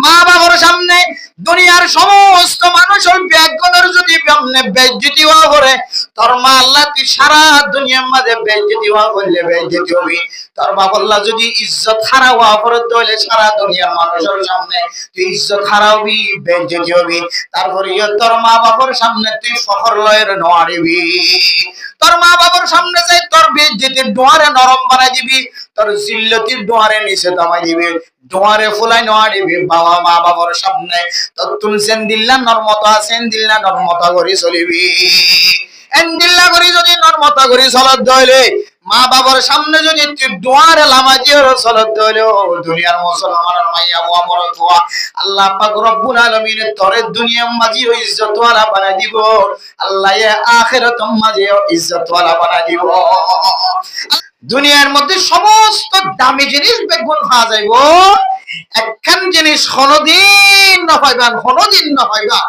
মা বাবার সামনে দুনিয়ার সমস্ত মানুষের ব্যাগগুলোর যদি সামনে বেজ্জতি হওয়া করে, তোর মা আল্লাহ তুই সারা দুনিয়ার মাঝে বেজ্জতি হওয়া করলে বেজ্জতি হবি। তোর বাবা আল্লাহ যদি ইজ্জত হারা হওয়া করে তাহলে সারা দুনিয়ার মানুষের সামনে তুই ইজ্জত হারাবি, বেজ্জতি হবি। তারপরে তোর মা বাবার সামনে তুই ফখর লয়ের নোয়ারিবি। তোর মা বাবার সামনে যাই তোর বেজ্জতির ডোয়ারে নরম বানাই দিবি, তোর জিল্লতির ডোয়ারে নিচে দমাই দিবি, ডোয়ারে ফুলাই নোয়ারিবি। বাবা মা বাবার সামনে তো তুমি সেন্দিল্লা নরমতা, সেন্দিল্লা নরমতা করে চলিবি। এন্দিল্লা করে যদি নরমতা করে চলত দইলে, মা বাবার সামনে যদি তুই ডোয়ারে লামাজির চলত দইলে, ও দুনিয়ার মুসলমানের মাইয়া ওয়া মরতুয়া আল্লাহ পাক রব্বুল আলামিন তোরে দুনিয়ার মাঝি ও ইজ্জত ওয়ালা বানাই দিব, আল্লাহ এ আখিরাত মাঝি ও ইজ্জত ওয়ালা বানাই দিব। দুনিয়ার মধ্যে সমস্ত দামি জিনিস বেগুন খাওয়া যাইব, একখান জিনিস কোনদিন না পাইবা, কোনদিন না পাইবা।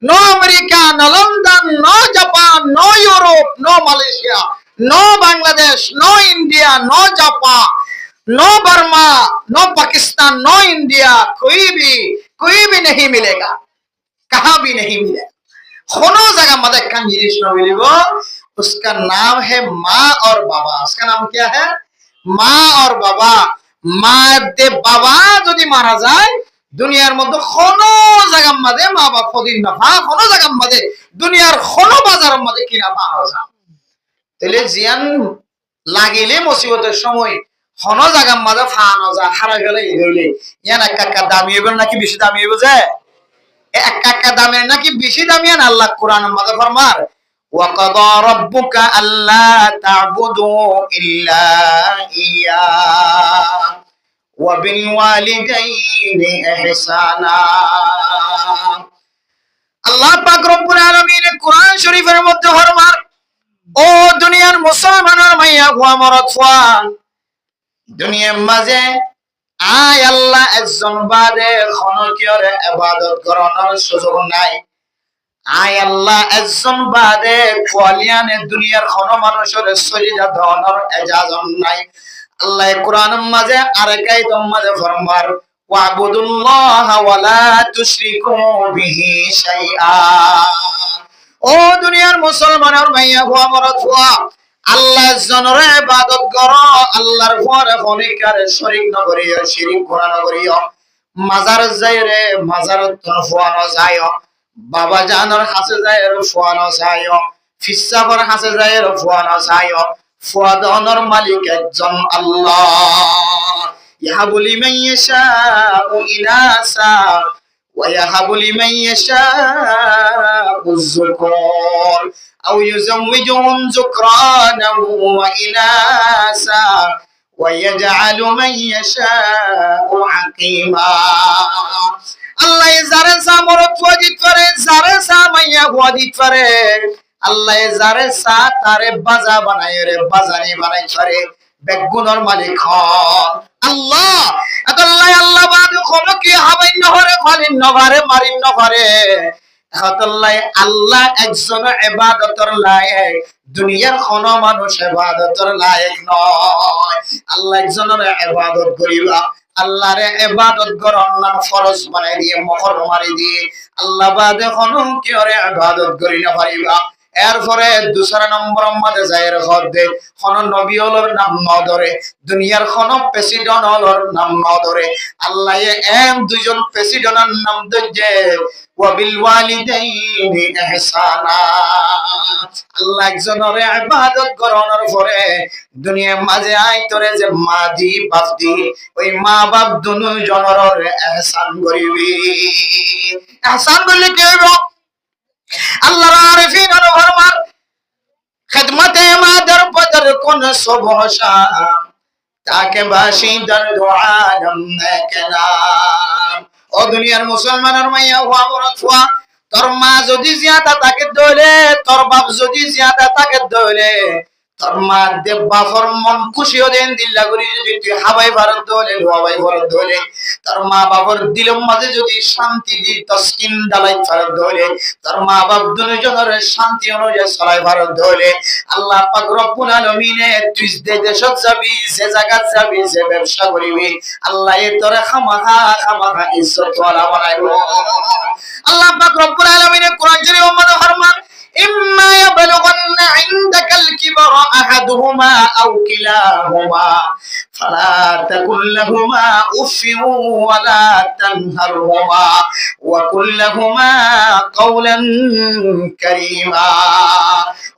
No America, no London, no Japan, no Europe, no Malaysia, no Bangladesh, no India, no Japan, no Burma, no Pakistan, no India, कोई भी नहीं मिलेगा, कहाँ भी नहीं मिलेगा। कोनो जगह मत एक जिनिस न मिलिब, उसका नाम है माँ और बाबा। उसका नाम क्या है? माँ और बाबा। माँ दे बाबा যদি মারা যায়, দুনিয়ার মধ্যে কোনো জায়গার মধ্যে মা বাবা কদিন না পা, কোনো জায়গার মধ্যে দুনিয়ার কোনো বাজারের মধ্যে কিনা পাওয়া যায়। তাহলে জিয়ান লাগিলে মুসিবতের সময় কোনো জায়গার মধ্যে ফানো যায়, হারাই গেলে হইলে ইয়ান একটা দামি হইব নাকি বেশি দামি হইব? যে একটা দামের নাকি বেশি দামি? আল্লাহ কোরআনের মধ্যে ফরমার وَقَضَى رَبُّكَ أَلَّا تَعْبُدُوا إِلَّا إِيَّاهُ وَبِالْوَالِدَيْنِ إِحْسَانًا। আল্লাহ পাক রব্বুল আলামিন কোরআন শরীফের মধ্যে ফরমার, ও দুনিয়ার মুসলমানের মাইয়া ওয়া মরতফা, দুনিয়ার মাঝে আয় আল্লাহ একজন বাদে খনকিয়রে ইবাদত করানোর সুযোগ নাই। আয় আল্লাহ একজন বাদে কোয়ালিয়ানে দুনিয়ার কোন মানুষের সজিদা দেওয়ানোর ইজাজত নাই। আল্লাহ কোরআনের মাঝে আরেকাই মাঝে ফরমার ওয়াবুদুল্লাহ ওয়া লা তুশরিকু বিহি শাইআ। ও দুনিয়ার মুসলমানের মাইয়া ওয়া মরতফা, আল্লাহ জনের ইবাদত করো, আল্লাহর পরে খনিকারে শরীক না করিও, শিরিক করা না করিও। মাজার যাইরে মাজার তরফানো যায়ও, বাবা জানের কাছে যাইরে ফুয়ানো যায়ও, ফিসাফর কাছে যাইরে ফুয়ানো যায়ও। ফুয়াদনের মালিক একজন আল্লাহ। ইয়াহাবু লিমান ইয়াশাউ ইনাসা ওয়া ইয়াহাবু লিমান ইয়াশাউ যুকুর আও ইউযাওয়িজুহুম যুকরানান ওয়া ইনাসা ওয়া ইয়াজআলু মান ইয়াশাউ আকীমা। আল্লাহ যারে সা মরদ ওয়াজিদ করে, যারে সা মাইয়া ওয়াজিদ করে। আল্লাহ যারে সা তারে বাজা বানায় রে, বাজানি বানাই করে। বেগুনের মালিক হন আল্লাহ। আল্লাহ আল্লাহ বাদু কোন কি হাবাইন নহরে, ফালিন নভারে, মারিন নভারে। আল্লাহ আল্লাহ একজন ইবাদতের লায়েক, দুনিয়ার কোন মানুষ ইবাদতের লায়েক নয়। আল্লাহ একজনের ইবাদত করিবা, আল্লাহর ইবাদত করার নাম ফরজ বানাই দিয়ে, মোহর মারি দিয়ে আল্লাহ বাদে কোন কি ওরে ইবাদত করি না পারিবা। এরপরে দুসরা নম্বর মধ্যে যায়ের হদে কোন নবী হলোর নাম ন ধরে, দুনিয়ার কোন প্রেসিডেন্ট হলোর নাম ন ধরে। আল্লাহ এম দুইজন প্রেসিডেন্টের নাম ধরে ওয়াবিল ওয়ালিদাইনি ইহসানা। আল্লাহ একজনের ইবাদত করানোর পরে দুনিয়ার মাঝে আইতরে যে মা দি বাপ দি, ওই মা বাপ দুজনের ইহসান করিবি। ইহসান করলে কি হইব? আল্লাহর আরিফিন হলো ফরমান খিদমতে মাদার পদর কোন সুবহশা তাকে বাসি দর দুআ নমনে কেনাম। ও দুনিয়ার মুসলমানের মাইয়া ওয়া মরতফা, তোর মা যদি জিয়াদা তাকে দইলে, তোর বাপ যদি জিয়াদা তাকে দইলে, তোর মা দেব বাপর মন খুশিও দেন দিল্লা করি যদি তুই হাবাই ভারত হলে হাবাই ভারত হলে তোর মা বাবার দিলের মাঝে যদি শান্তি দি তসকিন ডালাই ভারত হলে তোর মা বাপ দুজনের শান্তি অনুযায়ী চলাই ভারত হলে আল্লাহ পাক রব্বুল আলামিনে তুই যে দেশত যাবি যে জায়গাত যাবি যে ব্যবসা করিবি আল্লাহ এ তোরে খামাখা ইজ্জত ওয়ালা বানাইবো। আল্লাহ পাক রব্বুল আলামিনে কোরআন শরীফের মধ্যে ফরমান إما يبلغن عندك الكبر أحدهما أو كلاهما فلا تقل لهما أف ولا تنهرهما وقل لهما قولا كريما।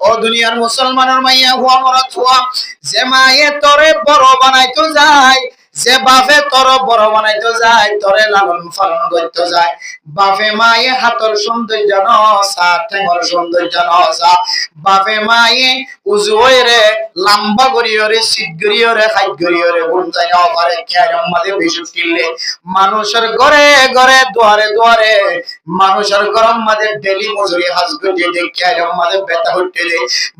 ও দুনিয়ার মুসলমানের মাইয়া হুয়া মরত হুয়া যে মায়ে তোরে বড় বানাইতো যায় যে বাপে তোর বড় বানাইতে যায় তোরে লালন পালন করতে যায় বাপে মায়ে হাতর সৌন্দর্য নসা ঠেঙর সৌন্দর্য নসা বাপে মায়ে উজুরে লম্বা করিয়রে শীত করিয়রে খাই করিয়রে গুঞ্জাই না পারে কেয়ারম মাঝে বেশি কিনলে মানুষের ঘরে ঘরে দুয়ারে দুয়ারে মানুষের গরম মাঝে ডেলি মজুরি হাজ করে দে কেয়ারম মাঝে বেতা হইতে দে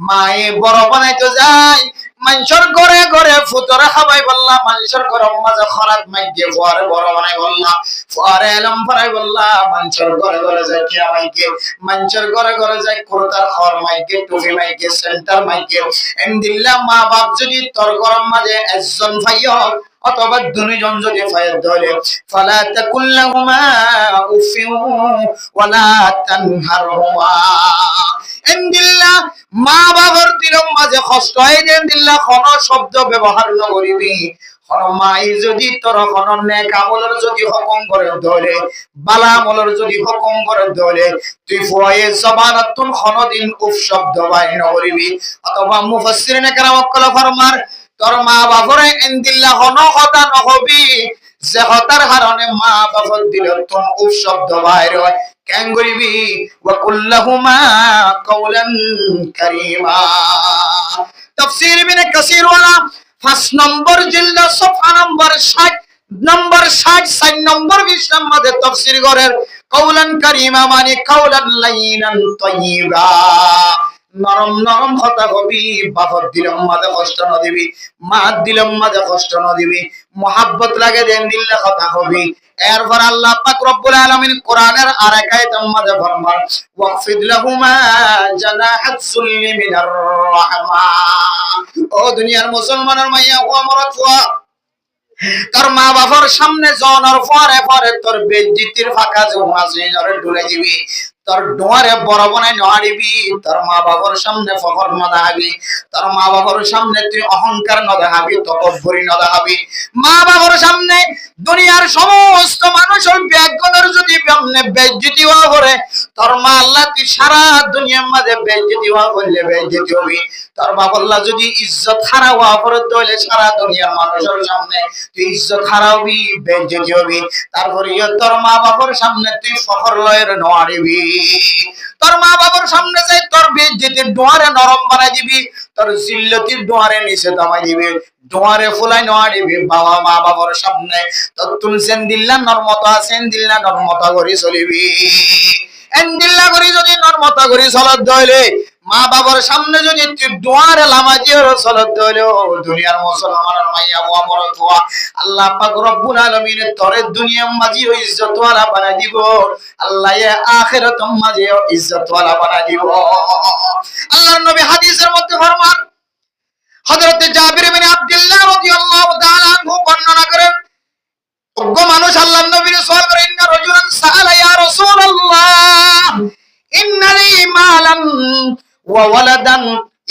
মায়ে বড় বানাইতে যায় মানুষের ঘরে ঘরে ফুতরা খাবাই বললা মানুষের গরম মাঝে খরাত মাইকে ফুয়ারে বড় বানাই বললা ফুয়ারে এলম ফরাই বললা মানুষের ঘরে ঘরে যায় কি মাইকে মানুষের ঘরে ঘরে যায় কোরতার খর মাইকে টুপি মাইকে সেন্টার মাইকে এন্দিল্লা মা বাপ যদি তোর গরম মাঝে একজন ভাইও অথবা দুইজন যদি ফায়দ ধরে ফালা তাকুল্লাহুমা উফিউ ওয়ালা তানহারহুমা এন্দিল্লা মা বাবার দিলম মাঝে কষ্ট হয় এন্দিল্লা কোন শব্দ ব্যবহার ন করিবি মাই যদি তোর কোন নেক আমলের যদি হুকুম করে ধরে বালা আমলের যদি হুকুম করে ধরে তুই ফুয়ে জবানাতুন কোনদিন উফ শব্দ বাইর ন করিবি অথবা মুফাসসিরিনে কেরাম কলা ফরমার তোর মা বাপরে এন্দিল্লা কোন কথা নহবি যে হতার কারণে মা বাবার দিল তুম উফ শব্দ বাইর হয় কেন করিবি ওয়া কুল্লাহুমা কাওলান কারীমা। তাফসীর ইবনে কাসীর ওয়ালা 5 নম্বর জিলদ সফহা নম্বর 60 4 নম্বর 20 নম্বরে তাফসীর করেন কাওলান কারীমা মানে কাওলান লাইনান তাইয়্যিবা নরম নরম কথা কবি বাপর দিলম মাঝে কষ্ট ন দিবি মা দিলম মাঝে কষ্ট ন দিবি মোহাব্বত লাগে দেন দিল্লা কথা কবি। এরপর আল্লাহ পাক রব্বুল আলামিন কোরআনের আরেক আয়াতের মধ্যে ফরমান ওয়াকফিদ লাহুমা জানাহাত সুল্লি মিনার রাহমা। ও দুনিয়ার মুসলমানের মাইয়া ও মরত হুয়া তোর মা বাবার সামনে জনর পরে পরে তোর বেজ্জিতির ফাঁকা জমা জরে ঢুলে দিবি তোর ডোয়ারে বড় বনাই নহারিবি তোর মা বাবার সামনে ফখর ন দেখাবি তোর মা বাবার সামনে তুই অহংকার ন দেখাবি তকব্বুরি ন দেখাবি মা বাবার সামনে দুনিয়ার সমস্ত মানুষের ব্যাগনের যদি বেজ্জিতি হওয়া করে তোর মা আল্লাহ তুই সারা দুনিয়ার মাঝে বেজ্জিতি হওয়া করলে বেজ্জিতি হবি তোর বাবাল্লাহ যদি ইজ্জত হারা হওয়া করে তাহলে সারা দুনিয়ার মানুষের সামনে তুই ইজ্জত হারাবি বেজ্জিতি হবি তারপরে তোর মা বাবার সামনে তুই ফখর লয়ের নহারিবি তোর মা বাবার সামনে যাই তোর বেজ্জিতির ডোয়ারে নরম বানাই দিবি তোর জিল্লতির ডোয়ারে নিচে দমাই দিবি ডোয়ারে ফুলাই নহারিবি বাবা মা বাবার সামনে তোর তুমি সেন্দিল্লা নরমতা সেন্দিল্লা নরমতা করে চলিবি এন্দিল্লা করে যদি নরমতা করে চলত দইলে মা বাবার সামনে যদি তুই ডোয়ারে লামা দিয়ে চলত দইলে দুনিয়ার মুসলমানের মাইয়া ও মরত হুয়া আল্লাহ পাক রব্বুল আলামিন তোরে দুনিয়ার মাঝে ইজ্জত ওয়ালা বানাই দিব আল্লাহ এ আখিরাত মাঝে ইজ্জত ওয়ালা বানাই দিব। আল্লাহর নবী হাদিসের মধ্যে ফরমান হযরত জাবির ইবনে আব্দুল্লাহ রাদিয়াল্লাহু তাআলা আনহু বর্ণনা করেন ওগো মানুষ আল্লাহর নবীর সওয়াল করে ইন্না রাজুলান সাআলা ইয়া রাসূলুল্লাহ ইন্নালি মালান ওয়া ওয়ালাদান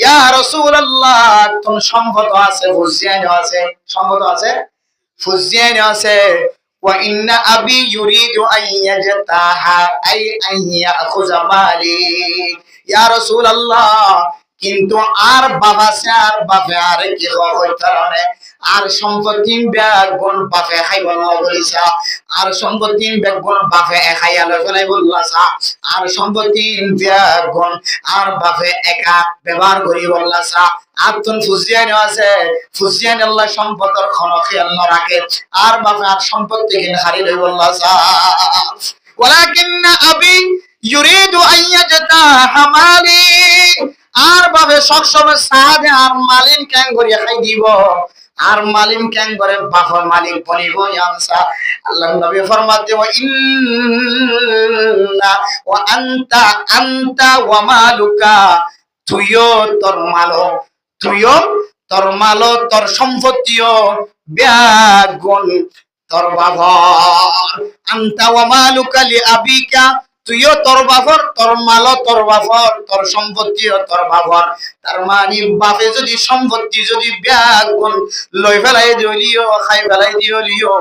ইয়া রাসূলুল্লাহ কোন সম্পদ আছে ফুজিয়ান আছে সম্পদ আছে ফুজিয়ান আছে ওয়া ইন্না আবি ইউরিদু আন ইয়াজতাহা আই আন ইয়াখুযা মালি ইয়া রাসূলুল্লাহ কিন্তু আর বাবা সে আর বাপে আর কি হইতে পারে আর সম্পত্তি ব্যাগ কোন বাপে খাই বলিছা আর সম্পত্তি ব্যাগ কোন বাপে খাই আলোচনা বললাছা আর সম্পত্তি ব্যাগ কোন আর বাপে একা ব্যবহার করি বললাছা আর তুন ফুজিয়ান আছে ফুজিয়ান আল্লাহ সম্পদের কোন খেয়াল না রাখে আর বাপে আর সম্পত্তি কিনে হারি লই বললাছা ওয়ালাকিন আবি ইউরিদু আন ইয়াজতাহা মালি আর বাবে সবসময় সাহায্যে আর মালিন ক্যাং করিয়া খাই দিব আর মালিম ক্যাং করে বাফর মালিক বলিব ইয়ানসা আল্লাহ নবী ফরমাতে ইন্না ওয়া আনতা ওয়া মালুকা তুইও তোর মালো তোর সম্পত্তিও ব্যাগুন তোর বাফর আনতা ওয়া মালুকা লি আবিকা তুইও তোর বাফর তোর মালো তোর বাফর তোর সম্পত্তিও তোর বাফর তার মানে বাপে যদি সম্পত্তি যদি ব্যাগুন লই ফেলাই দিলিও খাই ফেলাই দিলিও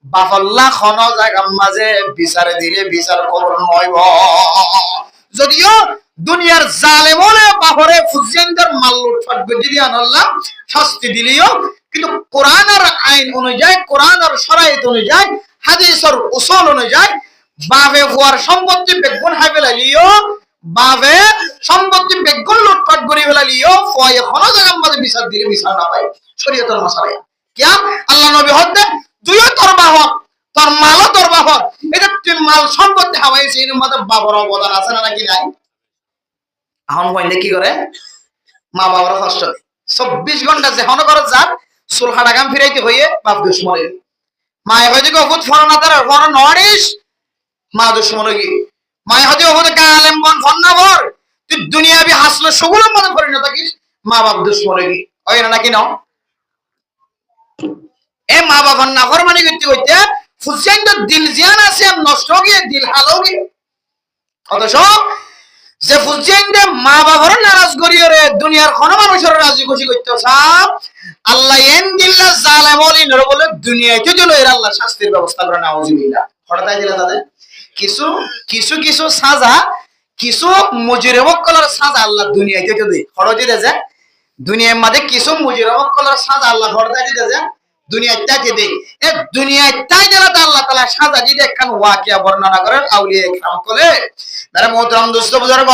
বাফল্লা খন জায়গার মাঝে বিচার দিলে বিচার করব নইব যদিও দুনিয়ার জালেমনে বাপরে ফুজিয়ানদের মাল লুটপাট করে দিয়ে আল্লাহ শাস্তি দিলিও কিন্তু কোরআনের আইন অনুযায়ী কোরআনের শরীয়ত অনুযায়ী হাদিসের উসুল অনুযায়ী বাপে হওয়ার সম্পত্তি বেগুন খাই ফেলাইলিও বাপে সম্পত্তি বেগুন লুটপাট করে ফেলাইলিও ফয় খন জায়গার মাঝে বিচার দিলে বিচার না পায় শরীয়তের মাসালা কিয়া আল্লাহ নবী হতে তুইও তোর বাহক তোর মালও তোর বাহক এটা তুই মাল সম্পত্তি হাওয়াইছিস এর মধ্যে বাবার অবদান আছে না নাকি নাই এখন কইলে কি করে মা বাবার কষ্ট 24 ঘন্টা যেহন করে যাক সুলহাটা কাম ফিরাইতে হইয়ে বাপ দুশ্মনের মায়ে হইতে গফুত ফরনা তার ফর নড়িস মা দুশ্মন কি মায়ে হইতে গফুত কালেম বন ফন্নাবর তুই দুনিয়াবি হাসলে সগুলোর মধ্যে পরিণত থাকিস মা বাপ দুশ্মন কি ওই না নাকি নাও এ মা বাবার নাফরমানি করতে করতে ফুসেনদের দিল জিয়ান আছে নষ্ট গিয়ে দিল হালো গিয়ে অথচ যে ফুসেনদে মা বাবার নারাজ করিও রে দুনিয়ার কোন মানুষের রাজি খুশি করতে সাপ আল্লাহ এন দিল্লা জালেম ওলিন বলে দুনিয়াতে দিল এর আল্লাহ শাস্তির ব্যবস্থা করে নাউজুবিল্লাহ হঠাৎ দিলা তাদের কিছু সাজা কিছু মুজিরে মক্কলের সাজা আল্লাহ দুনিয়াতে দেয় হঠাৎ দিতে যায় দুনিয়ার মাঝে কিছু মুজিরে মক্কলের সাজা আল্লাহ হঠাৎ দিতে যায় দুনিয়ায় তাকে দেই এ দুনিয়ায় তাই দিলা আল্লাহ তাআলা সাজা দিতে একখান ওয়াকিয়া বর্ণনা করেন আউলিয়া ইকরাম বলে তারা মোহতরম দোস্ত বুজুর্গ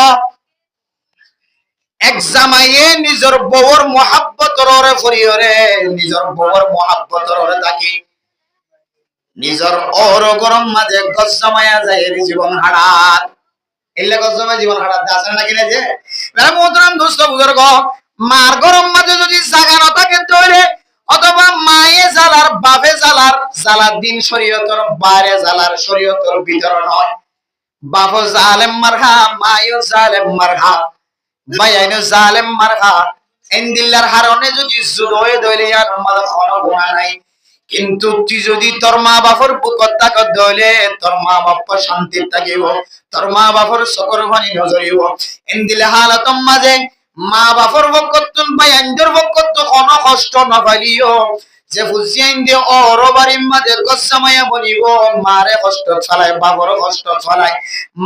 এক জামাইয়ে নিজের বউর মোহাব্বতর ওরে ফরিয়রে নিজের বউর মোহাব্বতর ওরে তাকি নিজের ওর গরম মাঝে গজ জামাইয়া যায় জীবন হারার এলে গজ জামাই জীবন হারার আছে নাকি না যে তারা মোহতরম দোস্ত বুজুর্গ মার গরম মাঝে যদি জায়গা না থাকে তৈরে অথবা মায়ে জালার বাপে জালার জালার দিন শরীয়তর বাইরে জালার শরীয়তর ভিতর নয় বাপ জালেম মারহা মায়ও জালেম মারহা বাইয়াইনো জালেম মারহা এন্দিল্লার হারনে যদি জুদয়ে দইলে আর আমাদের কোনো গুনাহ নাই কিন্তু তুই যদি তোর মা বাপর বুকত তাকত দইলে তোর মা বাপ শান্তি থাকিব তোর মা বাপর সকর ভানি নজরিব এন্দিলে হালাতম মাঝে মা বাপর বকতুন বাইয়াইনদের বকত কোনো কষ্ট না পাইলিও যে ফুজিয়াইন দে ওর বাড়ির মাঝে গসামায়া বলিব মারে কষ্ট চালায় বাবর কষ্ট চালায়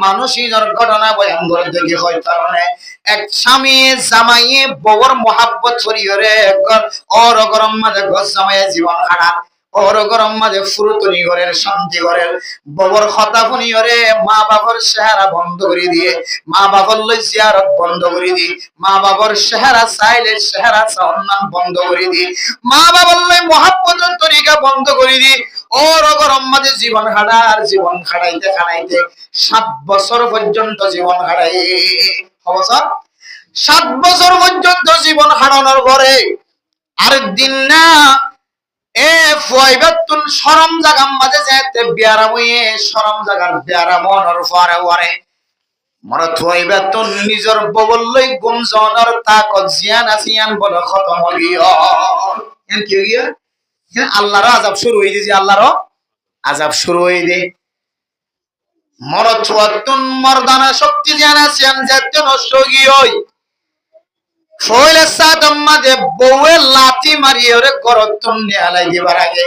মানুষের ঘটনা বয়ান করে দেখি হয় কারণে এক স্বামী জামাইয়ে বউর মোহাব্বত ছড়িয়ে ওর গরম মাঝে গসামায়া জীবন হারান ওর গরম মাঝে ফুরুতনি ঘরের শান্তি ঘরের বউর কথা শুনিয়রে মা বাবার চেহারা বন্ধ করে দিয়ে মা বাবার লই জিয়ারত বন্ধ করে দি মা বাবার চেহারা চাইলে চেহারা চাওয়ান বন্ধ করে দি মা বাবার লই মোহাব্বতের তরিকা বন্ধ করে দি ওর গরম মাঝে জীবন হারার জীবন হারাইতে হারাইতে 7 বছর পর্যন্ত জীবন হারাই অবসর 7 বছর পর্যন্ত জীবন হারানোর পরে আর দিন না এ ফয়বাতুন শরম জাগাম মাঝে যেতে বিয়ারাম হইয়ে শরম জাগার বিয়ারাম মনর পরে ওরে মরা ফয়বাতুন নিজর বগল লই গুমজনর তাকত জিয়ান আসিয়ান বল খতম হইও এন কি হইয়া আল্লাহর আযাব শুরু হই দিছে আল্লাহর আযাব শুরু হই দে মরা ফয়বাতুন মর্দানা শক্তি জিয়ান আসিয়ান যেতে নষ্ট গিয়ই ফয়লে সাদম মাঝে বউয়ে লাথি মারিয়ে রে গরতম নিয়ালাই দিবার আগে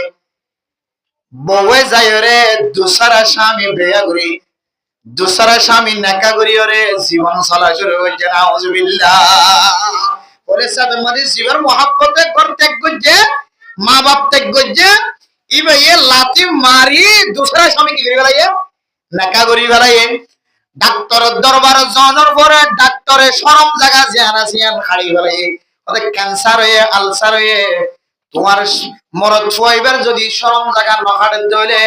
বউয়ে যায় রে দুসরা স্বামী বিয়া করি দুসরা স্বামী নাকা করি রে জীবন চলা শুরু হইছে নাউজুবিল্লাহ ফয়লে সাদম মাঝে জীবন মোহাব্বতে করতে গজে মা বাপ তে গজে ইবে এ লাথি মারি দুসরা স্বামী কি করি বেলায়ে নাকা করি বেলায়ে ডাক্তার দরবার জনের পরে ডাক্তারে শরম জায়গা জিয়ানা সিয়ান খাড়ি ফেলে ওদের ক্যান্সার হয়ে আলসার হয়ে তোমার মরদ ছুয়াইবার যদি শরম জায়গা নখাড়ে দইলে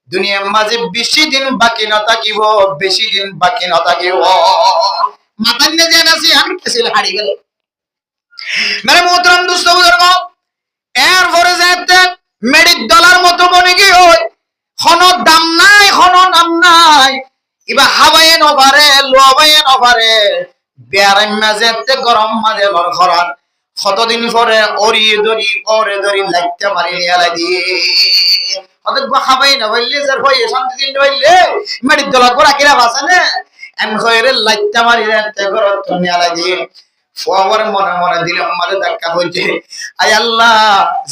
দুনিয়ার মাঝে বেশি দিন বাকি না থাকিব বেশি দিন বাকি না থাকিব মাতান্নে যে নাসি আন কেছিল হারি গেল মানে মোহতরম দুস্থ বুজুর্গ এরপরে যেতে মেডিক ডলার মতো মনে কি হয় হন দাম নাই হন নাম নাই ইবা হাওয়ায়ে নভারে লোবায়ে নভারে বেয়ারাম মাঝে গরম মাঝে লর খরাত কতদিন পরে ওরে দরি লাগতে পারি নিয়া লাগি অতক হাবাই না বললে স্যার হই শান্তি দিন বললে মেডিক ডলার পর আকিরা বাসানে এম কইরে লাগতে পারি তে গরত নিয়া লাগি ফওয়ার মনে মনে দিলাম মারে ধাক্কা হইছে আয় আল্লাহ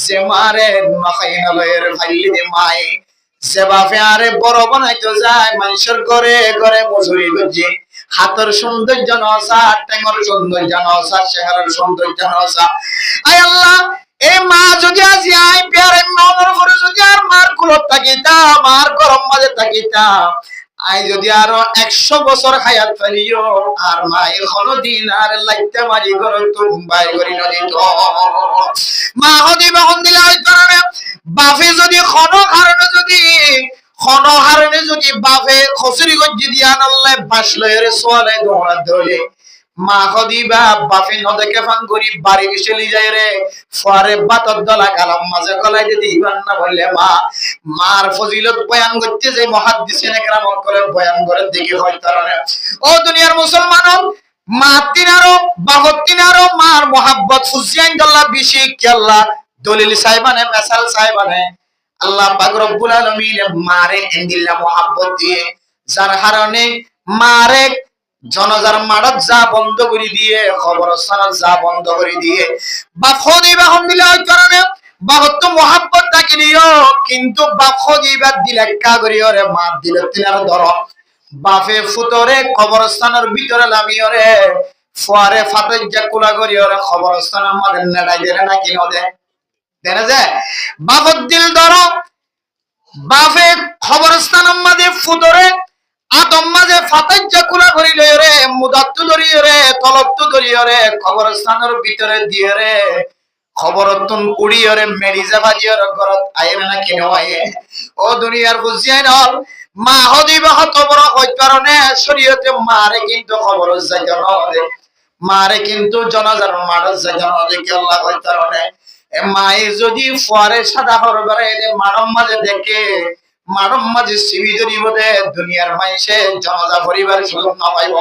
যে মারে নখাই হলয়ের ফাইলি দে মাই যে বাপে আরে বড় বানাইতো যায় মানুষের ঘরে ঘরে মজুরি করছে হাতের সৌন্দর্য নসা টেঙ্গর সৌন্দর্য নসা চেহারার সৌন্দর্য নসা আয় আল্লাহ এই মা যদি আসি আই পেয়ারে মাওনার ঘরে যদি আর মার কুলত থাকিতাম আর গরম মাঝে থাকিতাম আই যদি আরো 100 বছর হায়াত পাইও আর মা এখনো দিন আর লাগতে মারি ঘর তুম্বাই করি নদিত মা হদি বহন দিলে হয়তো বাপে যদি খন হারণে যদি বাপে খসুরি গজ্জি দিয়া আনলে বাসলয়ের সোয়ালে দৌড়া ধরে মা হদিবা বাপে নদেকে ফাং করি বাড়ি বিশালি যায় রে ফরে বাতর দলা কালাম মাঝে গলায় যদি ইমান না বললে মার ফজিলত বয়ান করতে যে মুহাদ্দিসিন একরাম করে বয়ান করে দেখি হয় তারনে ও দুনিয়ার মুসলমান মা তিনারো বাবা তিনারো মার মোহাব্বত হুসেন আল্লাহ বেশি কি আল্লাহ দলিল সাহেবানে মেসাল সাহেবানে আল্লাহ পাক রব্বুল আলামিন মারে এন্দিল্লা মোহাব্বত দিয়ে যার কারণে মারে জনজার মাড়ত যা বন্ধ করে দিয়ে খবরস্থান যা বন্ধ করে দিয়ে বা খদিবা হমিলার কারণে বাহত্ব মোহাব্বত থাকিলিও কিন্তু বাপ খদিবা দিলে কা করিও রে মা দিলে তিনার ধর বাপে ফুতরে কবরস্থানের ভিতরে লামিও রে ফুয়ারে ফাতে জাকুলা করিও রে খবরস্থান আমাদের নেড়াই দেরে না কি নদে দেনা যায় বাপত দিল ধর বাপে খবরস্থান আমাদের ফুতরে আদম মাঝে ফাতাই জাকুলা করি লই রে মুদাত্ত ধরিয়ে রে তলত্ত ধরিয়ে রে খবরস্থানের ভিতরে দিয়ে রে খবরতন উড়িয়ে রে মেরিজা বাজিয়ে রে ঘরত আইরে না কেন আয়ে ও দুনিয়ার বুঝিয়াই নল মা হদিবা হত বড় হই কারণে শরীয়তে মারে কিন্তু খবর জাগানো দে মারে কিন্তু জনাজার মারজ জাগানো দে কি আল্লাহ হই কারণে মায়ে যদি ফরে সাদা হরবারে মানব মাঝে দেখে মানব মাঝে সিবিদরি বদে দুনিয়ার মাইসে জনজা পরিবার সুযোগ না পাইব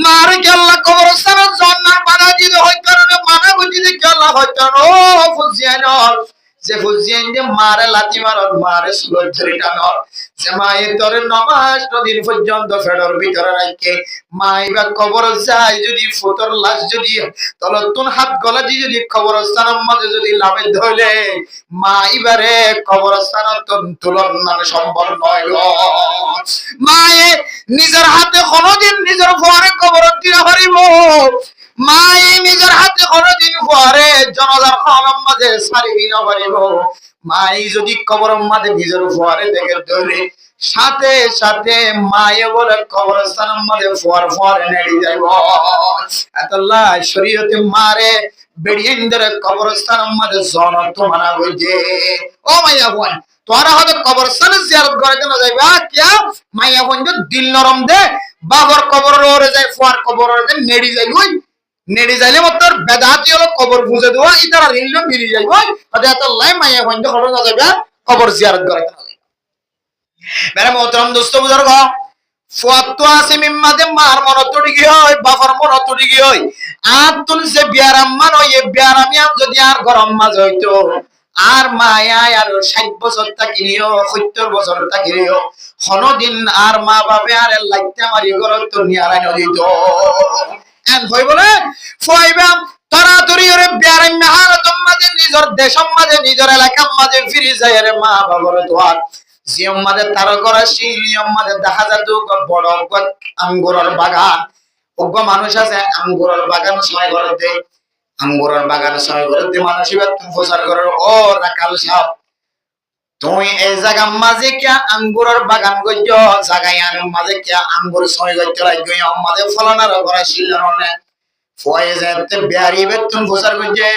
মার কি আল্লাহ কবরস্থানের জান্নাত বানা দিতে হয় কারণে মানা বুঝিতে কি আল্লাহ হয়তো ও ফুজিয়ানর যে ফুজিয়ান যে মারে লাতি মারত মারে সুলর ধরে টানর যে মায়ের তোরে নমাজ দিন পর্যন্ত ফেডর ভিতরে রাখে মাইবা কবর যায় যদি ফুতর লাশ যদি তলতুন হাত গলা দিয়ে যদি কবরস্থানের মাঝে যদি লাভে ধরলে মাইবারে কবরস্থানের তুলন মানে সম্ভব নয় মায়ে নিজের হাতে কোনদিন নিজের ঘরে কবর দিতে পারিব মায়ে নিজের হাতে কোনদিন ঘরে জনজার খানার মাঝে সারিবি না পারিব মাই যদি কবরের মাঝে নিজের ঘরে দেখে ধরে সাথে সাথে মায়ে বলে কবরস্থানের মাঝে ফোয়ার নেড়ে যাইব আল্লাহ শরীয়তে মারে বেড়িয়েন্দের কবরস্থানের মাঝে জনত মানা হইছে ও মাইয়া বোন তোরা হয়তো কবরস্থানে জিয়ারত করে কেন যাইবা কিয়া মাইয়া বোন দিল নরম দে বাবার কবর ওরে যায় ফোয়ার কবর ওরে নেড়ে যাইব নেড়ে যাইলে তোর বেদাতি হলো কবর বুঝে দেওয়া ইতারা রিল মিলি যাইব তাতে আল্লাহ মাইয়া বোন খবর না যাইবা কবর জিয়ারত করে কেন মেরে মোহতরম দোস্ত বুজুর্গ ফুয়াত তো আছে মিম্মাদে মার মন তড়ি গই হয় বাবার মন তড়ি গই হয় আর তুন যে বিয়ারাম মান হয় এই বিয়ারামিয়াম যদি আর গরম মাঝ হইতো আর মায়া আর 60 বছর থাকিলিও 70 বছর থাকিলিও কোনদিন আর মা বাপে আর লাইতে মারি ঘর তো নিয়ারাই নদিত এন হই বলে ফুয়াইবা তরাতরি ওরে বিয়ারাম মেহার তোমাদের নিজের দেশম মাঝে নিজের এলাকার মাঝে ফিরে যায় রে মা বাবার দোয়ার জিয়ম্মাদের তার করা শিলিয়ম্মাদের দেখা যাতো বড় আঙ্গুরের বাগান ওগো মানুষ আছে আঙ্গুরের বাগান সময় করতে আঙ্গুরের বাগান সময় করতে মানুষ প্রচার করে ও রাকাল সাহেব তুমি এই জায়গা মাঝে কে আঙ্গুরের বাগান গজ্জ জায়গায় আনুর মাঝে কে আঙ্গুর সময় গজ্জ রাজ্য আমাদের ফলানার করা শিলনে ফয়ে যেতে বিয়ারি বেতন প্রচার করছে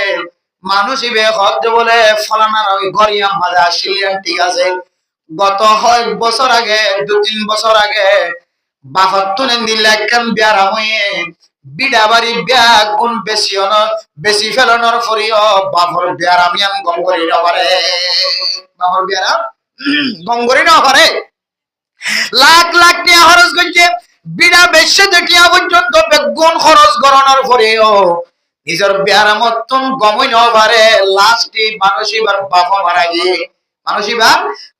মানুষ ইবে হদ বলে ফলানার ওই গরিয়া মাঝে আসিলেন ঠিক আছে গত হয় বছর আগে 2-3 বছর আগে বাফাত তুলেন দিলে একখান বিয়ারা হয়ে বিড়া বাড়ি ব্যাগ গুণ বেশি বেশি ফেলানোর ফরিও বাফর বিয়ার আমি গম করি না পারে বাফর বিয়ারা গম করি না পারে লাখ লাখ টাকা খরচ করছে বিড়া বেশি দেখিয়া পর্যন্ত বেগুন খরচ করানোর পরেও নিজের বিয়ারা মতন গমই না পারে লাস্টে মানুষিবার বাফা মারা গিয়ে মানুষিবার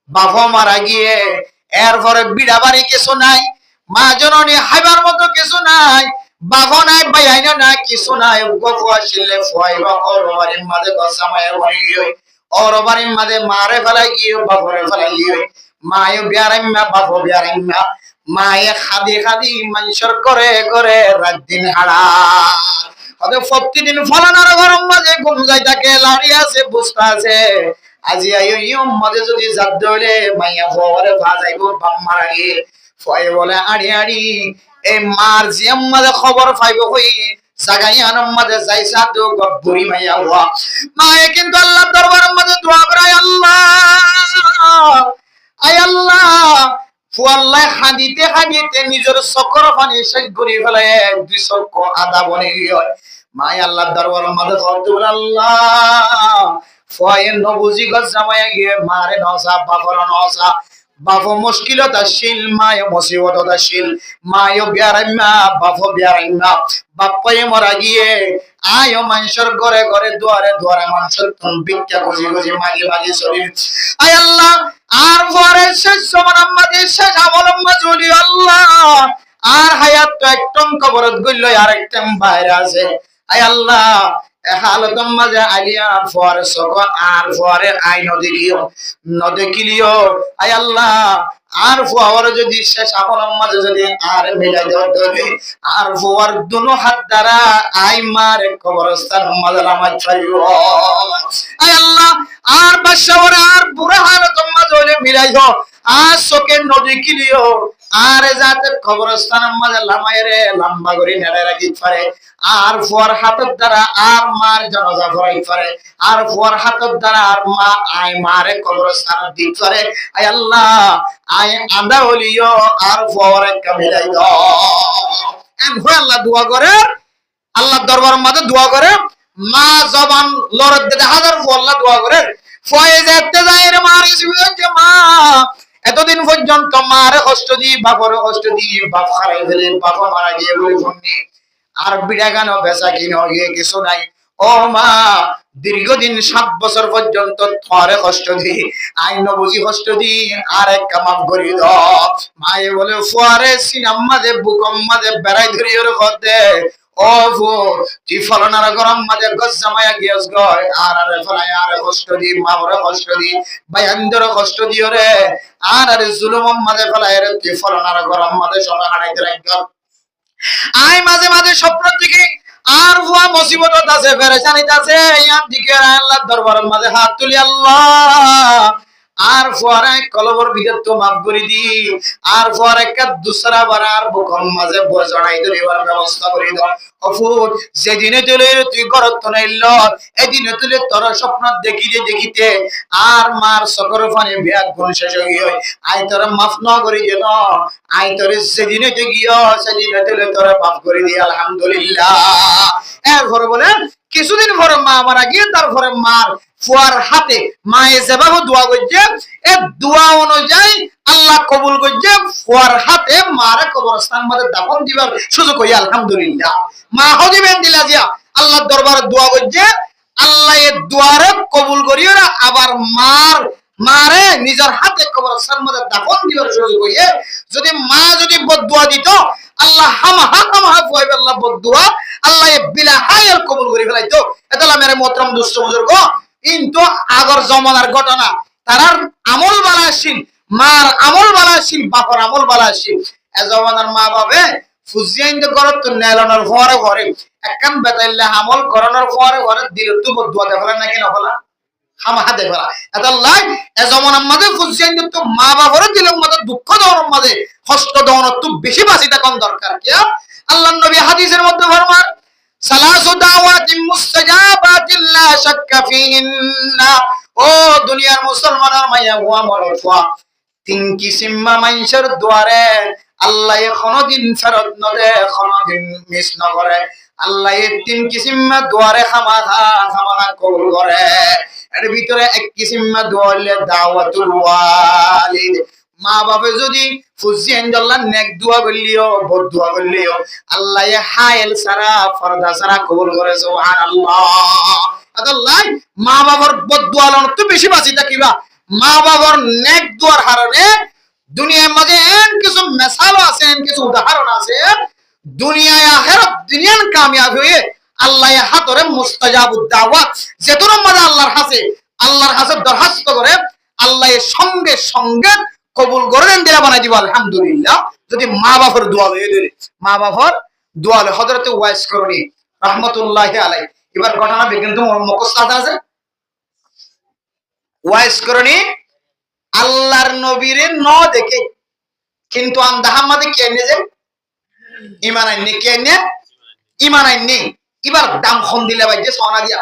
বাফা মারা গিয়ে এরপরে বিড়া বাড়ি কিছু নাই মা জননী হাইবার মতো কিছু নাই বাবা নাই ভাই না কিছু নাই গফ আসলে ফুয়াইবা ওর বাড়ির মাঝে গসামায়ের বাড়ি গিয়ে ওর বাড়ির মাঝে মারে ফেলাই গিয়ে বাপরে ফেলাই গিয়ে মায়ে বিয়ারাইমা বাপ বিয়ারাইমা মায়ে খাদি খাদি মানুষের করে করে রাত দিন হারা ওদের প্রতিদিন ফলানোর গরম মাঝে ঘুম যাই তাকে লাড়ি আছে বুঝতে আছে আজি আইও মাঝে যদি জাত হইলে মাইয়া ফোয়ারে ভাজাইব বাম মারা গিয়ে ফয়ে বলে আড়ি আড়ি এই মার জিয়াম মাঝে খবর পাইব হই জাগাইয়ানোর মাঝে যাইসা তো গব্বুরি মাইয়া হওয়া মায়ে কিন্তু আল্লাহ দরবারের মাঝে দোয়া করে আল্লাহ আয় আল্লাহ ফুয়াল্লাহ হাদিতে হাদিতে নিজের চক্কর পানি শেষ করে ফেলে দুই চক্ক আদা বনে গিয়ে মায় আল্লাহ দরবারের মাঝে ধরতে বলে আল্লাহ ফুয়ায়ের নবুজি গছ জামাইয়া গিয়ে মারে নসা বাপর নসা বাপো মুশকিলত আসিল মায় মুসিবত আসিল মায় বিয়ারাইমা বাপো বিয়ারাইমা বাপ্পায়ে মরা গিয়ে আয়ো মানুষের ঘরে ঘরে দুয়ারে দুয়ারে মানুষের ভিক্ষা খুঁজি খুঁজি মাগি মাগি চলি আয় আল্লাহ আর পরে শেষ সময় আমাদের শেষ অবলম্বন চলি আল্লাহ আর হায়াত তো একদম কবরত গইল আর একদম বাইরে আছে আয় আল্লাহ হালতম মাঝে আলিয়া ফরে সক আর ফরে আই নদী কিলিও আয় আল্লাহ আর ফোয়ার যদি শেষ আমলের মাঝে যদি আর মিলাই দেবে আর ফোয়ার দুনো হাত দ্বারা আই মার কবরস্থান মাঝে নামাজ চাইব আয় আল্লাহ আর বাসাওয়ারে আর বুড়া হালতম মাঝে হলে মিলাই দাও আর চোখের নদী কিলিও আর যাতে কবরস্থানের মাঝে লামাই রে লম্বা করে নেড়ে রাখি পারে আর ফোয়ার হাতের দ্বারা আর মার জানাজা পড়াই পারে আর ফোয়ার হাতের দ্বারা আর মা আয় মারে কবরস্থান দিতে পারে আয় আল্লাহ আয় আন্দা হলিও আর ফোয়ারে কামিলাই দাও এখন আল্লাহ দোয়া করে আল্লাহ দরবারের মাঝে দোয়া করে মা জবান লড়ত দিতে হাজার আল্লাহ দোয়া করে ফয়ে যেতে যায় রে মার যে মা এতদিন পর্যন্ত মারে কষ্ট দি বাপরে কষ্ট দি বাপ হারাই ফেলে বাবা মারা গিয়ে বলে ফোননি আর বিড়া গানো বেচা কিনো গিয়ে কিছু নাই ও মা দীর্ঘদিন 7 বছর পর্যন্ত থরে কষ্ট দি আইন বুঝি কষ্ট দি আর এক কামাপ করি দ মায়ে বলে ফুয়ারে সিনাম্মাদে বুকম্মাদে বেড়াই ধরি ওর ঘরে ও ফু তুই ফলনার গরম মাঝে গছ জামাইয়া গিয়েছ গয় আর আরে ফলাই আরে কষ্ট দি মাওরে কষ্ট দি বাইন্দর কষ্ট দিও রে আর আরে জুলুম মাঝে ফলাই রে তুই ফলনার গরম মাঝে সব হারাইতে রাখ আয় মাঝে মাঝে স্বপ্ন থেকে আর হুয়া মুসিবত আছে পেরেশানিতে আছে ইয়াম দিকে আল্লাহর দরবারের মাঝে হাত তুলি আল্লাহ আর ফরে কলবর ভিতর তো মাফ করে দি আর ফরে কা দুসরা বার আর বুকম মাঝে বজড়াই ধরিবার ব্যবস্থা করে দাও অফুত যেদিনে তুলে তুই গরত নাইল এদিনে তুলে তোর স্বপ্ন দেখিতে দেখিতে আর মার সকর ফানে বিয়াক গুণ শেষ হই আই তোর মাফ না করে দেন আই তোর যেদিনে দেখিও সেদিনে তুলে তোর মাফ করে দি আলহামদুলিল্লাহ এরপর বলেন কিছুদিন পরে মা মারা গিয়ে তারপরে মার ফুয়ার হাতে মায়ে যেভাবে দোয়া করছে এ দোয়া অনুযায়ী আল্লাহ কবুল করছে ফুয়ার হাতে মারে কবরস্থান মধ্যে দাফন দিবার সুযোগ হই আলহামদুলিল্লাহ মা হদিবেন দিলা দিয়া আল্লাহর দরবারে দোয়া করছে আল্লাহ এর দোয়ারে কবুল করিও না আবার মারে নিজের হাতে কবরস্থান মধ্যে দাফন দিবার সুযোগ হইয়ে যদি মা যদি বদদুয়া দিত আল্লাহ হামাহা ফুয়াইবে আল্লাহ বদদুয়া আল্লাহ বিলা হায়াল কবুল করে ফেলাইতো এতলা মেরে মোহতরম দুষ্ট বুজুর্গ কিন্তু আগর জমানার ঘটনা তারার আমল বালা আসিল মার আমল বালা আসিল বাপর আমল বালা আসিল এ জমানার মা বাবে ফুজিয়াইন্দ করত তো নেলানোর ঘরে ঘরে একখান বেতাইলে আমল করানোর ঘরে ঘরে দিল তো বদুয়া দেখালা নাকি না হলা হামাহা দেখালা এতলা এ জমানার মাঝে ফুজিয়াইন্দ তো মা বাপরে দিলের মধ্যে দুঃখ দেওয়ার মাঝে কষ্ট দেওয়ার তো বেশি বাঁচিতে কোন দরকার কি আল্লাহর নবী হাদিসের মধ্যে ফরমান সালাসু দাওয়াতিন মুস্তাজাবাতিন লা শাক্কা ফিহিন্না ও দুনিয়ার মুসলমানের মাইয়া ওয়া মরফা তিন কিসিম মানুষের দুয়ারে আল্লাহ কোনদিন ফেরত নদে, কোনদিন মিস নকরে। আল্লাহ তিন কিসিম দোয়ারে খামাখা কবুল করে। এর ভিতরে এক কিসিম দোয়া হইলে দাওয়াতুল ওয়ালিদ। মা বাবা যদি ফুজিয়েন আল্লাহ নেক দোয়া করলিও, বদ দোয়া করলিও আল্লাহ হায়েল সারা ফরদা সারা কবুল করে। সুবহানাল্লাহ। আল্লাহ মা বাবার বদ দোয়া লন তো বেশি বাঁচি থাকিবা। মা বাবার নেক দোয়ার কারণে দুনিয়ার মাঝে এন কিছু মিসাল আছে, এন কিছু উদাহরণ আছে, দুনিয়ায় আখিরাত দুনিয়ার কামিয়াব হয়ে আল্লাহ হাতরে মুস্তাজাবুদ দাওয়াত যেতন মাঝে আল্লাহর কাছে দরখাস্ত করে আল্লাহ সঙ্গে সঙ্গে কবুল করে দেন, দিলা বানাই দিব আলহামদুলিল্লাহ। যদি মা বাবার দোয়া লয়ে দিলে, মা বাবার দোয়া লয়ে হযরত ওয়াইস করণী রাহমাতুল্লাহি আলাইহি। এবার ঘটনা বিজ্ঞান তো মুখস্থ আছে। ওয়াইস করণী আল্লাহর নবীরে ন দেখে কিন্তু আমদাহাম্মাদে কে এনে যে ইমান আইনি, কে এনে ইমান আইনি। এবার দাম খন দিলে ভাই যে সোনা দিয়া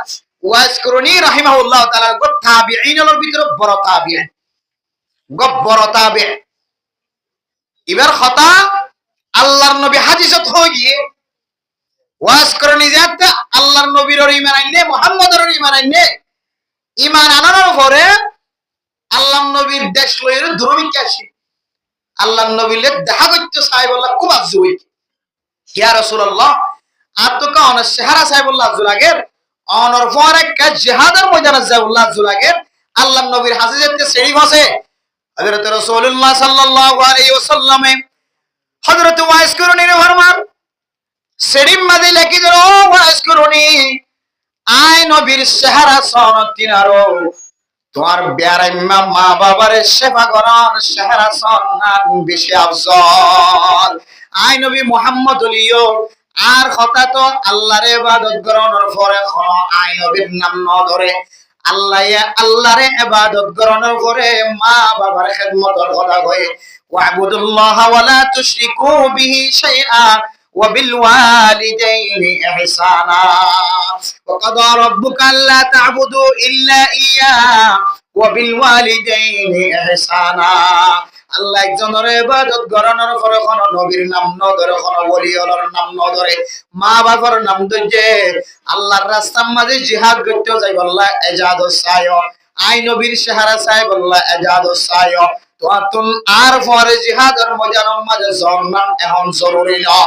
ওয়াইস করণী রাহিমাহুল্লাহ তাআলা গো তাবিঈনের ভিতরে বড় তাবিঈন, বড় তাবিঈন। এবার কথা আল্লাহর নবী হাদিসত হয়ে গিয়ে ওয়াজ করণী যে আল্লাহর নবীর ইমান আইনে, মুহাম্মদের ইমান আইনে। ইমান আনানোর পরে আল্লাহ নবীর দেশ লইর ধর্মিক আসি আল্লাহ নবীলে দেখা করতে সাহেবুল্লাহ খুব আজু হই ইয়া রাসূলুল্লাহ আর তো কাউন সেহারা সাহেবুল্লাহ আজু লাগের অনর পরে কা জিহাদের ময়দানে সাহেবুল্লাহ আজু লাগের আল্লাহ নবীর হাদিসেতে শরীফ আছে হযরত রাসূলুল্লাহ সাল্লাল্লাহু আলাইহি ওয়াসাল্লাম হযরত ওয়াইস করণী ফরমান শরীফ মাঝে লেখি দিল ওয়াইস করণী আয় নবীর সেহারা সনতিনারো তোমার বেয়ার মা বাবার সেবা করার সেহারা সন্নান বেশি আফজল। আয় নবী মুহাম্মদ লিও আর কথা তো আল্লাহর ইবাদত করানোর পরে কোন আয় নবীর নাম ন ধরে আল্লাহর ইবাদত করানোর পরে মা বাবার খিদমতের কথা কয় ওয়াবুদুল্লাহ ওয়ালা তুশরিকু বিহি শাইআ وبالوالدين إحسانا وقضى ربك ألا تعبدوا إلا إياه وبالوالدين إحسانا আল্লাহ একজনের ইবাদত করানোর পরে কোন নবীর নাম ন ধরে, কোন ওলিওর নাম ন ধরে, মা বাবার নাম ধরে আল্লাহর রাস্তার মাঝে জিহাদ করতে যাই আল্লাহ এজাদুস সায়। আই নবীর সেহারা সাহেব আল্লাহ এজাদুস সায়। তো আর পরে জিহাদের ময়দানের মাঝে সম্মান এখন জরুরি না,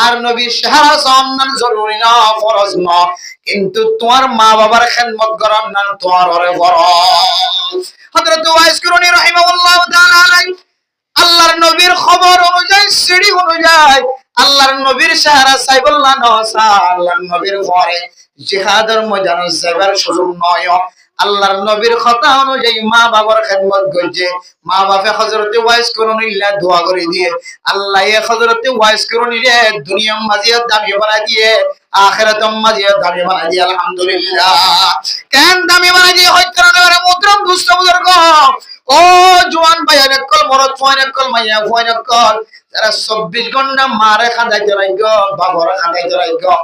আর নবী সেহারা সম্মান জরুরি না, ফরজ না, কিন্তু তোমার মা বাবার খেদমত করার নাম তোমার ওরে ফরজ। হযরত ওয়াইস করণী রাহিমাহুল্লাহ তাআলা আলাইহি আল্লাহর নবীর খবর অনুযায়ী সিঁড়ি অনুযায়ী আল্লাহর নবীর সেহারা সাইবুল্লাহ নওসা আল্লাহর নবীর পরে জিহাদের ময়দানে যাবার সুযোগ নয়। আল্লাহর নবীর কথা অনুযায়ী মা বাবার খেদমত করছে। মা বাপে হযরতে ওয়াইস করণীল্লাহ দোয়া করে দিয়ে আল্লাহ হযরতে ওয়াইস করণীরে দুনিয়া মাঝে দামি বানাই দিয়ে আখিরাতের মাঝে দামি বানাই দিয়ে আলহামদুলিল্লাহ। কেন দামি বানাই দিয়ে হয় কারণে মুহতরম দুস্থ বুজুর্গ ও জওয়ান ভাইয়া নকল মরদ ফয় নকল মাইয়া ফয় নকল যারা 24 ঘন্টা মারে খাঁদাইতে রাখো বাবার খাঁদাইতে রাখো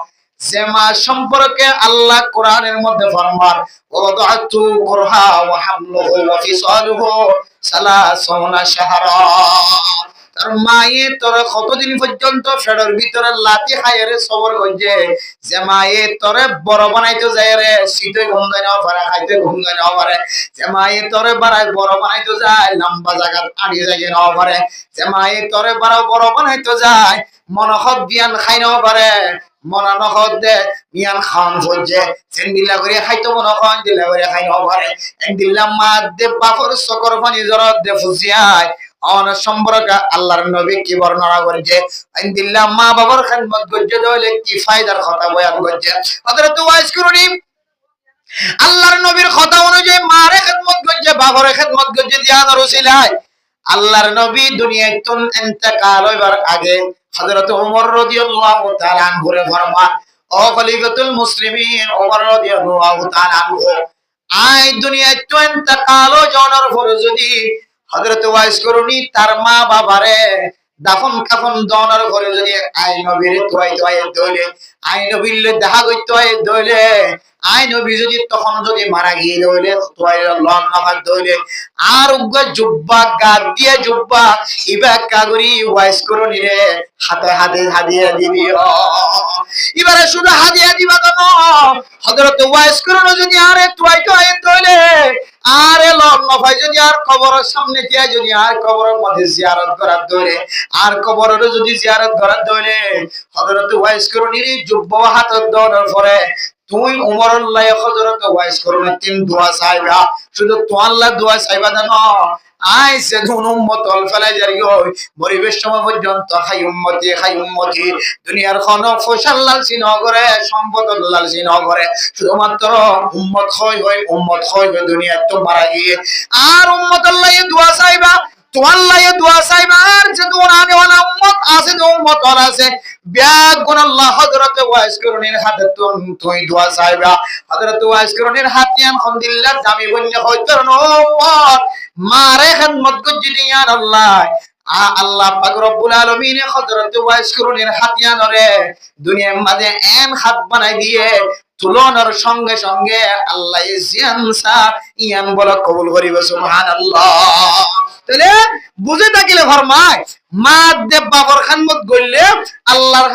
যে মা সম্পর্কে আল্লাহ কোরআনের মধ্যে ফরমান ওয়াদাতু কুরহা ওয়া হামলুহু ওয়া ফিসালুহু 30 শাহরা। তার মায়ে তোর কতদিন পর্যন্ত ফেডের ভিতরে লাতি খাইরে সবর করছে যে মায়ে তোরে বড় বানাইতে যায় রে শীতে ঘুম দেয় না পারে খাইতে ঘুম দেয় না পারে যে মায়ে তোরে বাড়াই বড় বানাইতে যায় লম্বা জায়গা আড়িয়ে যায় না পারে যে মায়ে তোরে বড় বানাইতে যায় মনহদ জ্ঞান খাই না পারে মনা নহদ দে মিয়ান খান হইছে সেন্ডিলা করে খাইতো মন খান দিলা করে খাই না পারে একদিলা মা দে বাফর সকর পানি জরত দে ফুসিয়ায় অন সম্পর্কে আল্লাহর নবী কি বর্ণনা করেছে একদিলা মা বাবার খেদমত করতে হলে কি ফায়দার কথা বয়ান করছে। হযরত ওয়াইস করণী আল্লাহর নবীর কথা অনুযায়ী মারে খেদমত করছে বাবারে খেদমত করছে দিয়ানোর উসিলায় আল্লাহর নবী দুনিয়ায় তুন ইন্তেকাল হইবার আগে হযরত ওমর রাদিয়াল্লাহু তাআলা আনহু ফরমান ও খলিফাতুল মুসলিমিন ওমর রাদিয়াল্লাহু তাআলা আনহু আই দুনিয়ায় তুন ইন্তেকাল হওয়ার পরে যদি হযরত ওয়াইস করণী তার মা বাবারে দাফন কাফন দওয়ানোর পরে যদি আই নবীর তোয়াই দইলে আই নবীর দেখা করতে হয় দইলে আই নবী যদি তখন যদি মারা গিয়ে দইলে লন নফাত দইলে আর উগ্র জুব্বা গাদ দিয়ে জুব্বা ইবা কাগরি ওয়াইস করো নিরে হাতে হাতে হাদিয়া দিবিও এবারে শুধু হাদিয়া দিবা তো হযরত ওয়াইস করো যদি আরে তুই তো আই দইলে আরে লন নফাই যদি আর কবরের সামনে গিয়ে যদি আর কবরের মধ্যে জিয়ারত করার দইলে আর কবরের যদি জিয়ারত করার দইলে হযরত ওয়াইস করো নিরে জুব্বা হাতে দেওয়ার পরে তুই উমর আল্লাহ হযরত ওয়াইস করোনা তিন দোয়া চাইবা শুধু তো আল্লাহ দোয়া চাইবা জানো আই সে ধুন উম্মত অল ফেলাই জারিও পরিবেশ সময় পর্যন্ত হাই উম্মতি দুনিয়ার কোন ফসল লালসি নগরে সম্পদ লালসি নগরে শুধুমাত্র উম্মত হয় দুনিয়া তো মারা গিয়ে আর উম্মত আল্লাহ দোয়া চাইবা তো আল্লাহ দোয়া চাইবা আর যে দোয়া আনে ওয়ালা উম্মত আছে যে উম্মত আছে ব্যাগ গুণ আল্লাহ হযরত ওয়াইস করুনের হাতে তুই দোয়া চাইবা হযরত ওয়াইস করুনের হাতিয়ান আলহামদুলিল্লাহ দামি বন্য হয়তো উম্মত মারে খিদমত করছি ইয়া আল্লাহ আল্লাহ পাক রব্বুল আলামিন হযরত ওয়াইস করুনের হাতিয়ানরে দুনিয়ার মাঝে এন হাত বানাই দিয়ে তুলনার সঙ্গে সঙ্গে আল্লাহ জিয়ানসা ইয়ান বলা কবুল করিব সুবহানাল্লাহ তাহলে বুঝে থাকিলে ফরমায় মা দেব বাবর খানমত গইলে আল্লাহর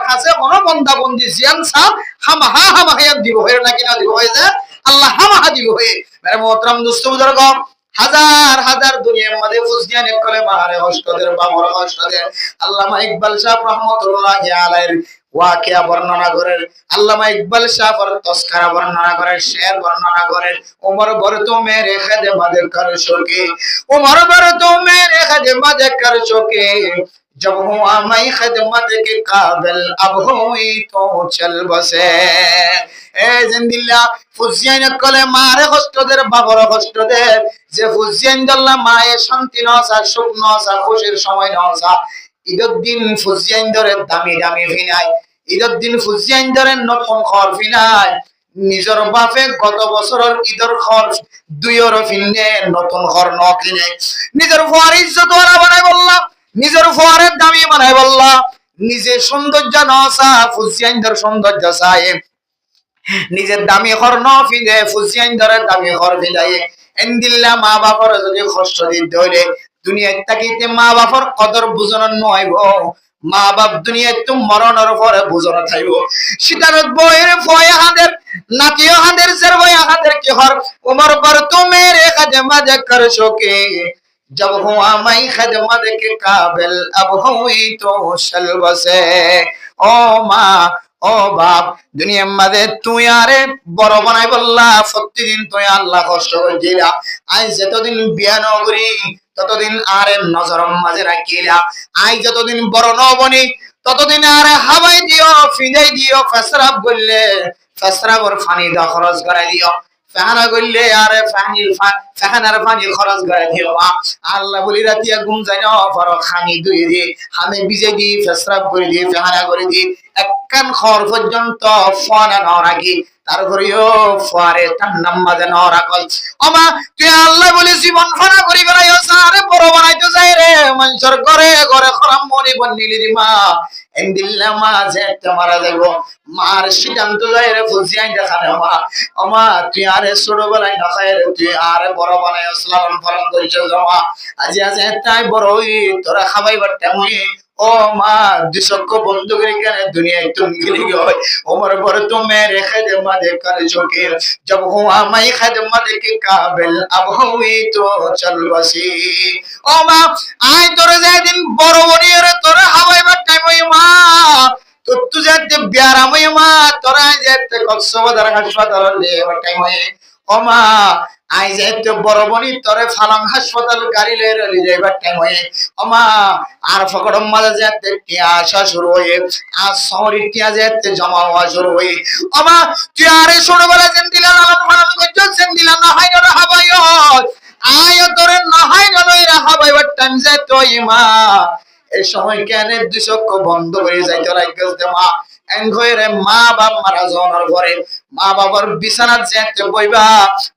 কাছে কোন বন্দা বন্দি জিয়ানসা হামাহায়াত দিব হয় নাকি না দিব হয় যে আল্লাহ হামাহা দিব হয় মেরে মোহতরম দোস্ত বুজুর্গ হাজার হাজার দুনিয়ার মধ্যে ফুসিয়ান একলে মারে হস্তদের বাবর হস্তদের আল্লামা ইকবাল সাহেব রাহমাতুল্লাহি আলাইহির ওয়াকিয়া বর্ণনা করেন আল্লামা ইকবাল সাহেব তসকারা বর্ণনা করেন শের বর্ণনা করেন ওমর বর তো মেরে খিদমত কর শোকে ওমর বর তো মেরে খিদমত কর শোকে जब हुआ मैं खिदमत के काबिल अब हुई तो चल बसे এ জিন্দিল্লাহ ফুজিয়ান কলে মারে কষ্টদের বাবর কষ্টদের যে ফুজিয়ান দল্লা মায়ে শান্তি নসা সুখ নসা খুশির সময় নসা ঈদের দিন ফুজিয়ান ধরে দামি দামি ফিনাই ঈদের দিন ফুজিয়ান ধরে নতুন ঘর ফিনাই নিজের বাপে গত বছরের ঈদের খরচ দুইয়ের ফিনে নতুন ঘর ন কিনে নিজের ফুয়ার ইজ্জত ওরা বানাই বললাম নিজের ফুয়ারের দামি বানাই বললাম নিজে সৌন্দর্য নসা ফুজিয়ানদের সৌন্দর্য চাই নিজের দামি ঘর ন ফিনে ফুজিয়ান ধরে দামি ঘর ফিলাই এন্দিল্লা মা বাবার যদি কষ্ট দিতে হইলে দুনিয়ায় তাকিতে মা বাবার কদর বুঝানোর নয়ব মা বাপ দুনিয়ায় তো মরণের পরে বুঝানো থাকবো শীতারত বইয়ের ভয় হাদের নাতিও হাদের জের ভয় হাদের কি হর উমর পর তো মেরে খাদমত কর শোকে जब हुआ मैं खिदमत के काबिल अब हुई तो चल बसे ओ माँ ও বাপ দুনিয়ার মাঝে তুই আরে বড় বানাই বললা প্রতিদিন তুই আল্লাহ কষ্ট করছিলা আই যতদিন বিয়া নগরী ততদিন আরে নজর মাঝে রাখিলা আই যতদিন বড় নবনি ততদিন আরে হাওয়াই দিও ফিনাই দিও ফেসরাব বললে ফেসরাবর পানি দা খরচ করাই দিও ফাহানা করলে আরে ফাহানার পানি খরচ করে দিও আল্লাহ বলি রাতিয়া ঘুম যায় না পর খানি দুই দি হামে বিজে দি ফেসরাব করে দি ফাহানা করে দি একখান খর পর্যন্ত ফানা না রাখি তারপরেও ফারে তার নামাজে না রাখল ওমা তুই আল্লাহ বলি জীবন ফানা করি বেড়াইও সারে বড় বানাইতে যাই রে মানুষের ঘরে ঘরে খরাম মনি বন্দিলি দি মা এন্দিল্লা মা যে মারা যাইব মার সিদ্ধান্ত যায় রে ফুজিয়াই দেখানে মা ওমা তুই আরে ছোটবেলায় না খায় রে তুই আরে বড় বানাই লালন পালন করিস জমা আজি আজি তাই বড় হই তোরা খাবাইবার তেমনি ও মা দুশক বন্ধু করে কেন দুনিয়ায় তুমি গিয়ে গয় ওমর বর তো মেরে খিদমত কর চুকে जब हुआ मैं खिदमत के काबिल अब हुई तो चल बसी ও মা আই তোরে যেদিন বড় বনিরে তোরে হাওয়াইবার টাইম হই মা তো তুই যেতে বিয়ারাম হই মা তোরা যেতে কক্সবাজার হাসপাতাল লেবার টাইম হই ও মা আই যেতে বড় বনি তোরে ফালাং হাসপাতাল গাড়ি লয়ে যাইবার টাইম হই ও মা আর ফকড়ম মাঝে যেতে টিয়া আসা শুরু হই আর শহরে টিয়া যেতে জমা হওয়া শুরু হই ও মা তুই আরে ছোটবেলা যেন দিলা লালন পালন করছিস যেন দিলা না হয় না হাবাইও আয় তোরে না হয় না লইরা হাবাইবার টাইম যেতে হই মা এই সময় কেন দুচক্ষ বন্ধ হয়ে যায় তোরা গেছে মা এনগরে মা বাপ মারা যাওয়ার পরে মা বাবার বিছানাত যেতে বইবা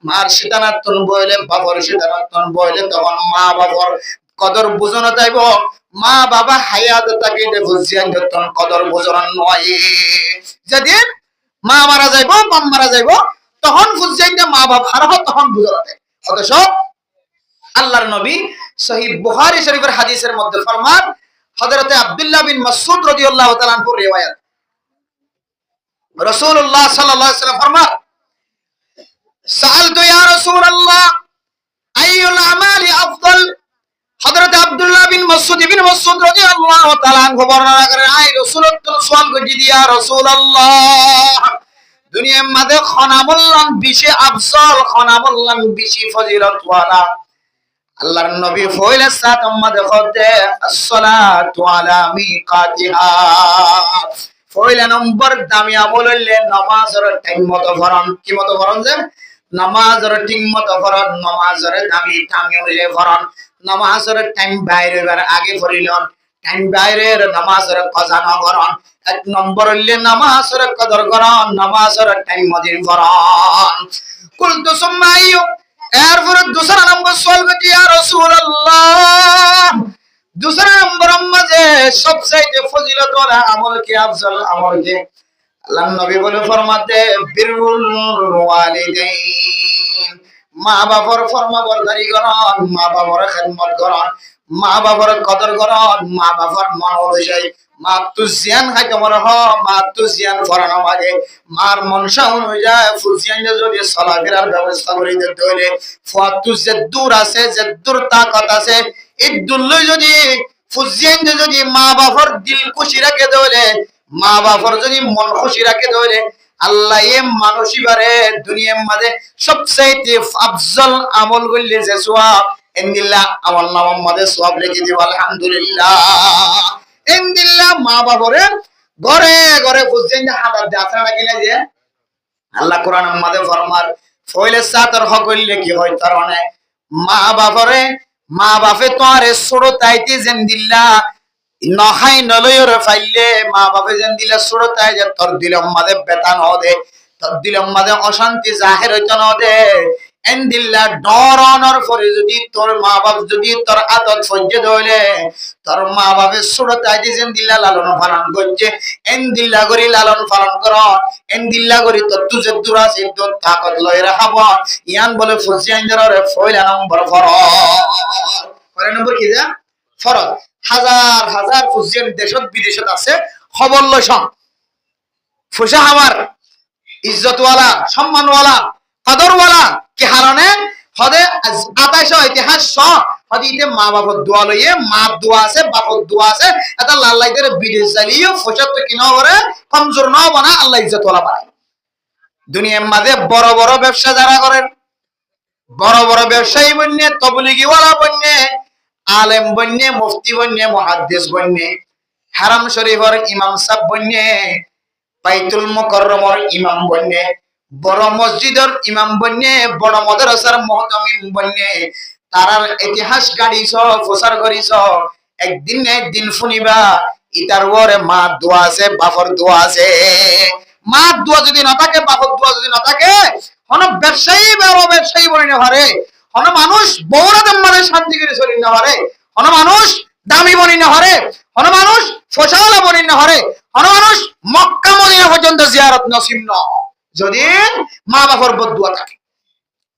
মার শীতানাত তন বইলে বাবার শীতানাত তন বইলে তখন মা বাবার কদর বুঝানো যাইব মা বাবা হায়াত থাকে বুঝিয়ান যতন কদর বুঝরান নয়। যেদিন মা মারা যাইব, বাপ মারা যাইব, তখন বুঝিয়ান মা বাবা হারা তখন বুঝরাতে। অথচ আল্লাহর নবী সহিহ বুখারী শরীফের হাদিসের মধ্যে ফরমান, হযরতে আব্দুল্লাহ বিন মাসউদ রাদিয়াল্লাহু তাআলা আনহু রিওয়ায়াত, রাসূলুল্লাহ সাল্লাল্লাহু আলাইহি ওয়াসাল্লাম ফরমান, সাআলতু ইয়া রাসূলুল্লাহ আইয়ুল আমালি আফদল। হযরত আব্দুল্লাহ বিন মাসউদ রাদিয়াল্লাহু তাআলা আনহু বর্ণনা করেন, আই রাসূলুল্লাহ সওয়াল করি দিয়া রাসূলুল্লাহ, দুনিয়ার মধ্যে খানামুল্লাহ বেশি আফজল, খানামুল্লাহ বেশি ফজিলত ওয়ালা। আল্লাহর নবী ফয়লা সাত উম্মত খদে আসসালাতু আলা মিকাতিহা, ফয়লা নম্বর দামি আমল হইলে নামাজের টাইম মতো পড়ন। কি মতো পড়ন? যে নামাজের ঠিক মতো পড়ন, নামাজের দামি টাইম অনুযায়ী পড়ন। নামাজের টাইম বাইরে হইবার আগে পড়িলন, টাইম বাইরের নামাজের কাজা না করন। এক নম্বর হইলে নামাজের কদর করন, নামাজের টাইম মদিন পড়ন। কুলতু সুম্মা আইয়ু, এরপরে দুসরা নম্বর সওয়াল করছি, ইয়া রাসূলুল্লাহ, দুসরা নম্বর মাঝে সবচাইতে ফজিলতওয়ালা আমল কি, আফজল আমল কি? আল্লাহর নবী বলে ফরমাতে, বিররুল ওয়ালিদাইন, মা বাবার ফরমাবরদারি করন, মা বাবার খেদমত করন, মা বাবার কদর করন, মা বাবার মন অনুযায়ী মা তুজিয়ান খাইতে মনে হ, মা তুজিয়ান ফরানো লাগে, মার মনসা অনুযায়ী ফুজিয়ান যদি চলাফেরার ব্যবস্থা করে দিতে হইলে ফুয়াতু যে দূর আছে, যে দূর তাকত আছে, এই দুল্লই যদি ফুজিয়ান যদি মা বাবার দিল খুশি রাখে দেওয়ালে, মা বাবার যদি মন খুশি রাখে দেওয়ালে, আল্লাহ এ মানুষিবারে দুনিয়ার মাঝে সবচাইতে আফজল আমল করলে যে সওয়াব, ইনদিল্লাহ আমার নামের মধ্যে সওয়াব লিখে দিব। আলহামদুলিল্লাহ, ইনদিল্লাহ মা বাবারে ঘরে ঘরে বুঝছেন যে হাত দিয়ে আসে নাকি না? যে আল্লাহ কোরআনের মধ্যে ফরমার, ফয়লে সাতর হক হইলে কি হয় তার মানে মা বাবারে, মা বাপে তোরে ছোট তাইতে জিন্দিল্লাহ নহাই নলয়র ফাইলে, মা বাপে জিন্দিল্লাহ ছোট তাই যে তোর দিলম মাঝে বেতা ন দে, তোর দিলম মাঝে অশান্তি জাহের হইতে ন দে। এন্দিল্লাহ ডরানোর পরে যদি তোর মা বাপ যদি তোর আদত সহ্য ধরলে, তোর মা বাপের ছোট তাইতে জিন্দিল্লাহ লালন পালন করছে, এন্দিল্লাহ করি লালন পালন কর, এন্দিল্লাহ করি তোর তুজে দূরা সিদ্ধ তাকত লয় রাখাব। ইয়ান বলে ফুজিয়ান জরে ফয়লা নম্বর ফরজ। কয় নম্বর কি? যা ফরজ। হাজার হাজার ফুজিয়ান দেশত বিদেশত আছে, খবর লইছন ফুসা আমার ইজ্জতওয়ালা, সম্মানওয়ালা, কদরওয়ালা, কি হারণে হদে 28 ইতিহাস হদে ইতে মা বাবার দোয়া লইয়ে, মা দোয়া আছে, বাবার দোয়া আছে, এটা লাল্লাইদের বিদেশ চালিয়ে ফুসা তো কিনা করে কমজোর ন বানা, আল্লাহ ইজ্জতওয়ালা বানায়। দুনিয়ার মাঝে বড় বড় ব্যবসা যারা করেন, বড় বড় ব্যবসায়ী বন্যে, তবলিগিওয়ালা বন্যে, আলেম বন্যে, মুফতি বন্যে, মুহাদ্দিস বন্যে, হারাম শরীফের ইমাম সাহেব বন্যে, বাইতুল মুকাররমের ইমাম বন্যে, বড় মসজিদের ইমাম বন্যে, বড় মাদ্রাসার মুহতামিম বন্যে, তারার ইতিহাস গাড়িছ, প্রচার করিছ, একদিন না একদিন শুনিবা ইতার ওরে মা দোয়া আছে, বাপর দোয়া আছে। মা দোয়া যদি না থাকে, বাপর দোয়া যদি না থাকে, কোন ব্যবসায়ী বড় ব্যবসায়ী বলি না পারে, কোন মানুষ বৌরাদম মানে শান্তি করে চলি না পারে, কোন মানুষ দামি বনি না পারে, কোন মানুষ ফসলা বনি না পারে, কোন মানুষ মক্কা মদিনা পর্যন্ত জিয়ারত নসিব ন, যদি মা বাপর বদুয়া থাকে।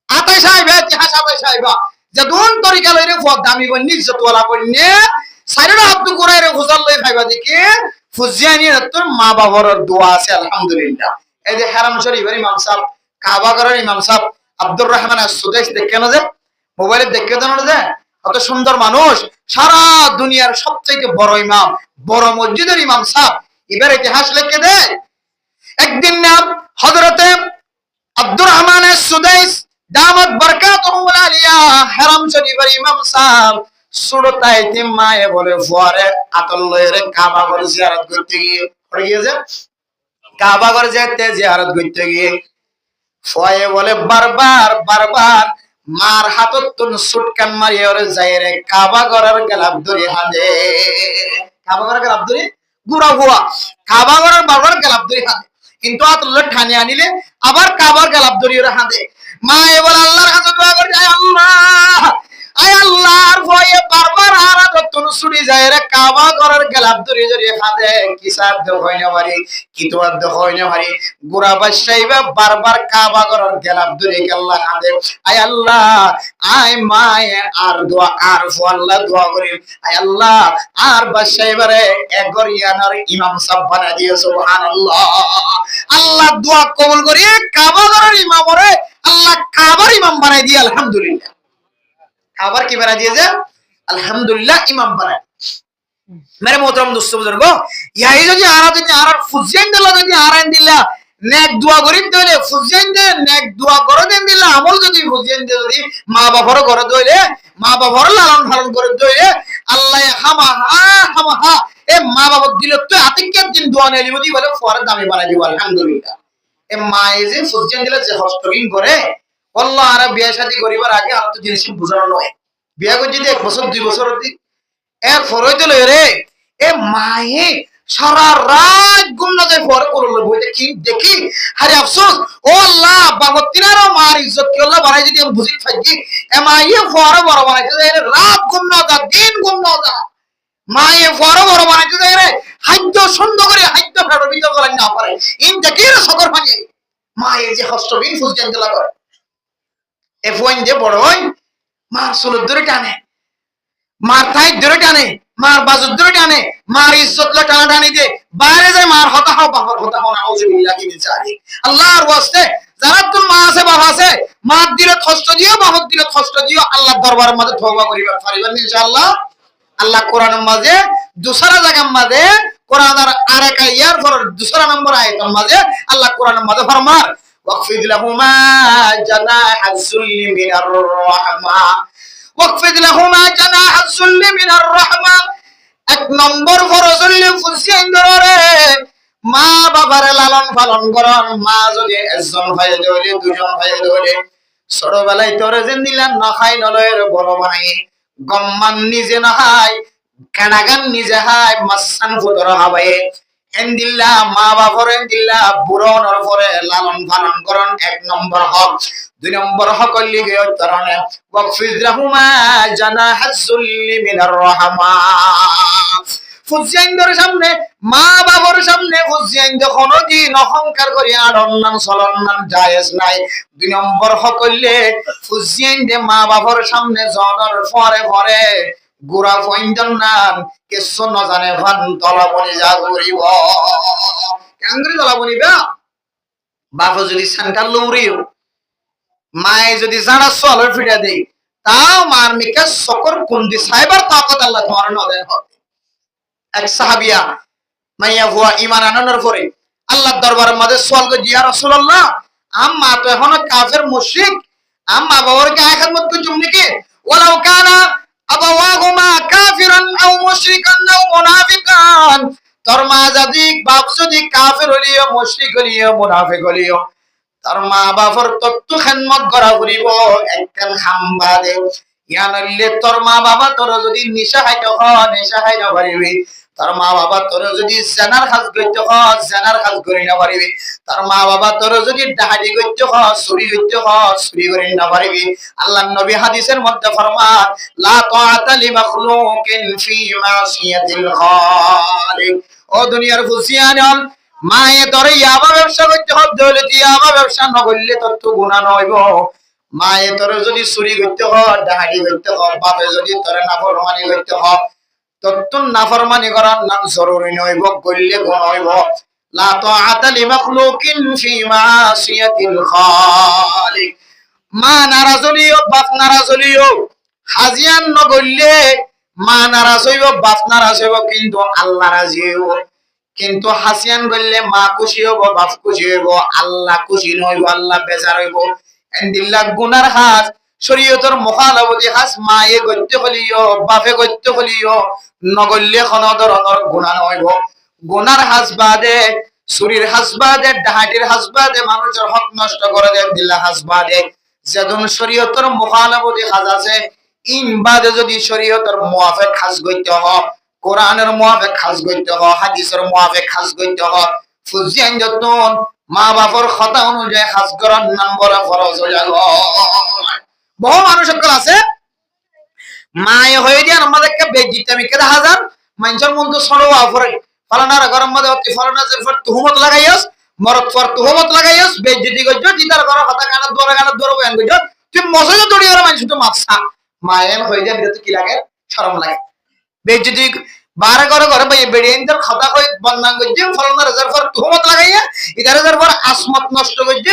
আতাই সাহেব ইতিহাস আতাই সাহেবা যে দুন তরিকা লইরে ফদ দামি বনি ইজ্জতওয়ালা বনি সাইরা হাত করে রে ফুজাল লই ভাইবা দেখি ফুজিয়ানি তোর মা বাবার দোয়া আছে। আলহামদুলিল্লাহ। এই যে হারাম শরীফের ইমাম সাহেব, কাবা ঘরের ইমাম সাহেব আব্দুর রহমান আস-সুদাইস দেখে না, যে মোবাইলে দেখে জানো যে কত সুন্দর মানুষ, সারা দুনিয়ার সবচেয়ে বড় ইমাম, বড় মসজিদের ইমাম সাহেব, এবার ইতিহাস লিখে দেয়। একদিন নাম হযরতে আব্দুর রহমান আস-সুদাইস দামাত বারাকাতুহু আলিয়া হারাম শরীফের ইমাম সাহেব সুরতাইতে মায়ে বলে ফুয়ারে আতল লয়ে কাবা ঘর জিয়ারত করতে গিয়ে পড়ে গিয়েছে, কাবা ঘর যেতে জিয়ারত করতে গিয়ে ফুয়ায়ে বলে বারবার বারবার মার হাতত তুন সুটকান মারিয়ে ওরে যায় রে কাবা ঘরের গলাপ ধরে হাঁদে, কাবা ঘরের গলাপ ধরে গুড়া হুয়া, কাবা ঘরের বারবার গলাপ ধরে হাঁদে, কিন্তু আতল ঠানে আনিলে আবার কাবার গলাপ ধরে ওরে হাঁদে। মা এবার আল্লাহর কাছে দোয়া করে, আল্লাহ আয় আল্লাহর ভয়ে বারবার আরাধত ছুটি যায় রে কাবা ঘরের গেলাপ ধরে ধরে হাতে কি সাধ্য হয় না পারি কি তো আদ্য হয় না পারি গোরা বাদশাইবা বারবার কাবা ঘরের গেলাপ ধরে আল্লাহ হাতে আয় আল্লাহ আয় মায়ে আর দোয়া আর আল্লাহ দোয়া করি আয় আল্লাহ আর বাদশাইবারে একরিয়ানার ইমাম সাহেব বানা দিও সুবহানাল্লাহ আল্লাহ দোয়া কবুল করি কাবা ঘরের ইমামরে আল্লাহ কাবার ইমাম বানাই দিয়ে আলহামদুলিল্লাহ আবার কি বানাই দিয়েছে আলহামদুলিল্লাহ ইমাম বানাই মেরে মোহতরম দোস্ত বুজুর্গ ইয়াই যদি আর ফুজিয়ান দিলা যদি আরান দিলা নেক দোয়া করিন তাহলে ফুজিয়ান দে নেক দোয়া করে দেন দিলা আমল যদি ফুজিয়ান দে যদি মা বাবার ঘরে দইলে মা বাবার লালন পালন করে দইলে আল্লাহ হামাহা এ মা বাবা দিল তো আতিকের দিন দোয়া নেলি বলি বলে ফরে দামি বানাই দিব আলহামদুলিল্লাহ এ মায়ে যে ফুজিয়ান দিলা যে হস্তকিন করে আল্লাহ আর বিয়ে শাদী করিবার আগে আর তো জিনিস বুঝানো নয় বিয়ে করে যদি 1 বছর 2 বছর এর ফরই দিল রে এ মায়ে সারা রাত ঘুম না যায় পরে করলো বইতে কি দেখি আরে আফসোস ও আল্লাহ বাবতিনার মার ইজ্জত কি আল্লাহ বানাই যদি আমি বুঝি থাকি এ মায়ে ফরে বড় বানাইতে যায় রাত ঘুম না যা দিন ঘুম না যা মায়ে ফরে বড় বানাইতে যায় রে খাদ্য সুন্দর করে খাদ্য ফেরো ভিতর করে না পারে ইন দেখি সকর পানি মায়ে যে হস্তবিন ফুলজান দিলা করে এ ফোন যে বড় হয় মার সুলুদ ধরে টানে মার তাই ধরে টানে মার বাজুর ধরে টানে মার ইজ্জত লা টানা টানি দে বাইরে যায় মার হতা হও বাবার হতা হও নাউজুবিল্লাহি মিন যালিক আল্লাহর ওয়াস্তে যারা তোর মা আছে বাবা আছে মা দিলে কষ্ট দিও বাবা দিলে কষ্ট দিও আল্লাহর দরবারের মধ্যে তওবা করিবার পারিবেন ইনশাআল্লাহ আল্লাহ কোরআনের মাঝে দুসরা জায়গার মাঝে কোরআনের আরেক ইয়ার পর দুসরা নম্বর আয়াতের মাঝে আল্লাহ কোরআনের মাঝে ফরমার ওয়াকফিদ লাহুমা জানাহাজ যুল্লি মিনার রাহমা ওয়াকফিদ লাহুমা জানাহাজ যুল্লি মিনার রাহমা এক নম্বর ফরজুল্লি ফুসিয়ান ধরে মা বাবার লালন পালন করন মা যদি একজন ভাই ধরে দুজন ভাই ধরে ছোটবেলায় তোরে যেন দিলেন না খাই নলয়ের বড় বানাই গম্মান নিজে না খাই কানাগান নিজে খাই মাসান ফুটর হাবাই এন্দিল্লা মা বাবার এন্দিল্লা বুড়োর পরে লালন পালন করন 1 নম্বর হক 2 নম্বর হক লিগে তরনে ওয়াকফিজ লাহুমা জানাহাজ যুল্লি মিনার রাহমা ফুজিয়ানদের সামনে মা বাবার সামনে ফুজিয়ান যখন দিন অহংকার করি আর অন্যান্য চলন জায়েজ নাই 2 নম্বর হক হইলে ফুজিয়ান যে মা বাবার সামনে জনর পরে পরে গুড়া পয়জন নাম কিছু ন জানে ভান তলাবনি যা করিব কাঙ্গরি তলাবনি বা বাপ যদি সান্টাল লউরিও মায়ে যদি জানা চলের ফিরে দেই তাও মার মিকা সকর কুন্দি সাইবার তাকত আল্লাহ তোমার নদের হবে এক সাহাবিয়া মাইয়া হুয়া ঈমান আনানোর পরে আল্লাহর দরবারের মধ্যে সওয়াল করে ইয়া রাসূলুল্লাহ আম্মা তো এখনো কাফের মুশরিক আম্মা বাবার কি আখিরাত কো জুমনিকে ওয়ালাউ কানা আবাওয়াহুমা কাফিরান আও মুশরিকান আও মুনাফিকান তোর মা যদি বাপ যদি কাফের হলিও মুশরিক হলিও মুনাফিক হলিও তোর মা বাবার তত্ত্ব খেদমত করা করিব একখান খাম্বা দে ইয়ানলে তোর মা বাবা তোর যদি নিশা খাইতে হয় নেশা খাই না পারিবি তোর মা বাবা তোর যদি জানার কাজ করতে হয় জানার কাজ করি না পারিবি তোর মা বাবা তোর যদি ডাহাডি করতে হয় চুরি করতে হয় চুরি করি না পারিবি আল্লাহর নবী হাদিসের মধ্যে ফরমান লা তাআতা লি মাখলুকিন ফি মাসিয়াতিল খালিক ও দুনিয়ার ফুসিয়ান মায়ে তোর ইয়াবা ব্যবসা করতে হবে দৌলতি ইয়াবা ব্যবসা না করলে তোর তো গুনাহ নইব মায়ে তোর যদি চুরি করতে হয় ডাহাডি করতে হয় বাপে যদি তোর নাফরমানি করতে হয় তত্তুন নাফরমানি করার নাম জরুরি নইব করলে গুনাহ হইব লা তাআতা লি মাখলুকিন ফি মাসিয়াতিল খালিক মা নারাজ হলিও বাপ নারাজ হলিও হাজিয়ান ন করলে মা নারাজ হইব বাপ নারাজ হইব কিন্তু আল্লাহ রাজি হইব কিন্তু হাসিয়ান করলে মা খুশি হইব বাপ খুশি হইব আল্লাহ খুশি নইব আল্লাহ বেজার হইব এন্দিল্লাহ গুনার হাত শরীয়তের মুখালাবতী হাস মায়ে গত্যে হলিও বাপে গত্যে হলিও নগল্যে কোনো ধরনের গুনাহ নইব গুনার হাস বাদে চুরির হাস বাদে ডাহাটির হাস বাদে মানুষের হক নষ্ট করে দেন দিল্লা হাস বাদে যেদিন শরীয়তের মুখালাবতী হাস আছে ইন বাদে যদি শরীয়তের মুআফিক হাস গত্যে হয় কোরআনের মুআফিক হাস গত্যে হয় হাদিসের মুআফিক হাস গত্যে হয় ফুজিয়ান যতন মা বাবার কথা অনুযায়ী হাজ করার নম্বর ফরজ হয়ে গেল বহু মানুষ সকল আছে মায়ে হয়ে দিয়ে আমাদেরকে বেজিতে আমি কেদা হাজার মানুষের মন তো সরো আফরে ফালানার গরম মধ্যে অতি ফালানা যে ফর তুহমত লাগাইয়াস মরদ ফর তুহমত লাগাইয়াস বেজিতি গজ্জ দিদার ঘর কথা গানা দোর বয়ান গজ্জ তুই মসজিদে দড়ি ওরা মানুষ তো মাপসা মায়ের হয়ে যায় এটা কি লাগে শরম লাগে বেজিতি বারে ঘরে ভাই বেড়িয়েন্টার খাতা কই বন্দান গজ্জ ফালানা রেজার ফর তুহমত লাগাইয়া ইদার রেজার ফর আসমত নষ্ট গজ্জ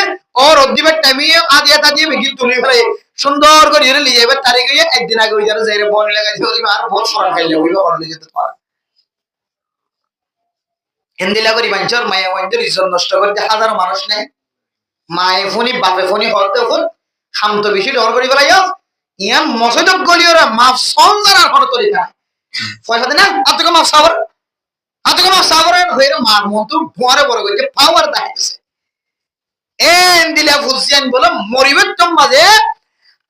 ওর অদিবের টাইমিয়ে আদিয়া তাদিয়ে বিগি তুলি ফেলে সুন্দর করে ইরে লিয়ে যাবে তারিখ হইয়া একদিন আগে ওই যারা যাইরে বন লাগাইছে ওই আর বহুত সরা খাইলে ওই করলে যেতে পারে এন্দিলা করি বাঞ্চর মায়া ওইদের ইজ্জত নষ্ট করতে হাজারো মানুষ নেই মায়ে ফোনি বাপে ফোনি হতে ফোন শান্ত বেশি ডর করি ফেলাইও ইয়ান মসজিদ গলিওরা মাফ সঞ্জার হর তরিকা পয়সা দে না আতকে মাফ সাবর হইরে মার মন তো ভরে বড় কইতে পাওয়ার দেখাইছে এন্দিলা ফুসিয়ান বলে মরিবে তোম মাঝে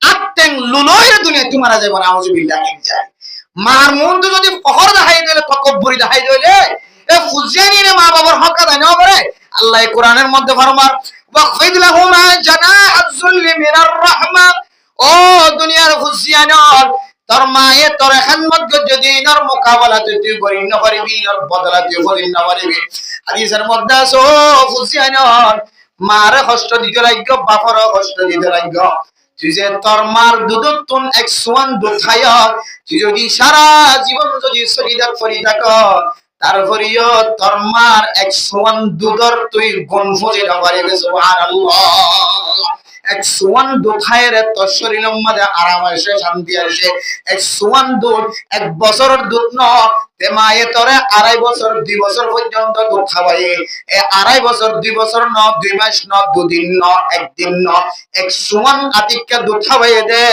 আত্তেং লুলয়ের দুনিয়া তোমারা যাবে না আউযুবিল্লাহ যায় মার মন তো যদি ফখর দেখাই দিলে তকব্বুরি দেখাই দিলে এ ফুজিয়ানি রে মা বাবার হক আদায় না করে আল্লাহ কোরআনের মধ্যে ফরমান ওয়াকফিদ লাহুমা জানাহাজ যুল্লি মিনার রাহমা ও দুনিয়ার ফুজিয়ানর তোর মায়ে তোর খেদমত যদি নর মোকাবেলাতে তুই করি না পারবি নর বদলা তুই করি না পারবি হাদিসের মধ্যে আছে ও ফুজিয়ানর মারে কষ্ট দিতে লাগব বাপর কষ্ট দিতে লাগব তুই যে তোর মার দুধ তুন এক সোয়ান দুধ খায় তুই যদি সারা জীবন যদি শরীর ফরি থাক তারপরেও তোর মার এক সোয়ান দুধর তুই গুণ ফুজে না পারবি সুবহানাল্লাহ এক সোয়ান দুধ খায় রে তোর শরীরের মধ্যে আরাম আসে শান্তি আসে এক সোয়ান দুধ এক বছরের দুধ ন তে মায়ে তোরে 2.5 বছর 2 বছর পর্যন্ত দুধ খাওয়াই এ 2.5 বছর 2 বছর ন 2 মাস ন 2 দিন ন 1 দিন ন এক সোয়ান আতিককে দুধ খাওয়াই দে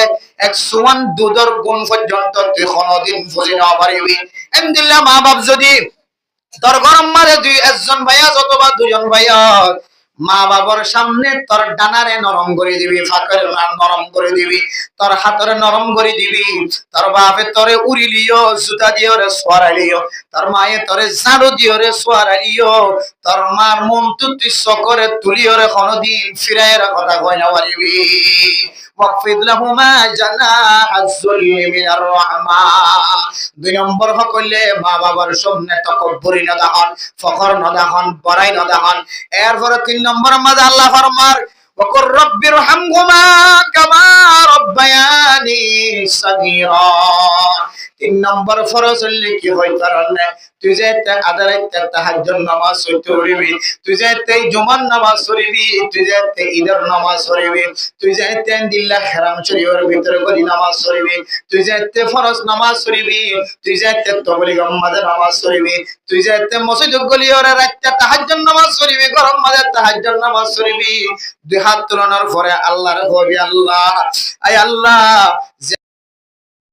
এক সোয়ান দুধর গুণ পর্যন্ত তুই কোনদিন বুঝে না পারবি এমদিল্লাহ মা বাপ যদি তোর গরম মারে দুই একজন ভাইয়া অথবা দুজন ভাইয়া মা বাবার সামনে তোর ডানারে নরম করে দিবি ফাঁকের নরম করে দিবি তোর হাতরে নরম করে দিবি তোর বাপে তোরে উড়িলিও জুতা দিও রে সোয়ারালিও তোর মায়ে তোরে ঝাড়ু দিও রে সোয়ারালিও তোর মার মন তুই সকরে তুলিও রে কোনদিন ফিরাইয়ের কথা কই না পারিবি ওয়াকফিদ লাহুমা জানাহাজ যুল্লি মিনার রাহমা 2 নম্বর হকলে মা বাবার সামনে তাকব্বুরি না দাহন ফখর না দাহন বড়াই না দাহন এরপর 3 নম্বর মাঝে আল্লাহ ফরমার ওয়াকুর রাব্বিরহামহুমা কামা রাব্বায়ানি সাগীরা 3 নম্বর ফরজ হলে কি হয় কারণে তুই যে আদারাইতে তাহাজ্জুদ নামাজ পড়বি তুই যে জুমার নামাজ পড়বি তুই যে ঈদের নামাজ পড়বি তুই যে দিল্লাহ হারাম শরীফের ভিতরে করি নামাজ পড়বি তুই যে ফরজ নামাজ পড়বি তুই যে তবলিগ মাঝে নামাজ পড়বি তুই যে মসজিদ গলিওর রাতে তাহাজ্জুদ নামাজ পড়বি গরম মাঝে তাহাজ্জুদ নামাজ পড়বি দুই হাত তুলনার পরে আল্লাহর কবি আল্লাহ আয় আল্লাহ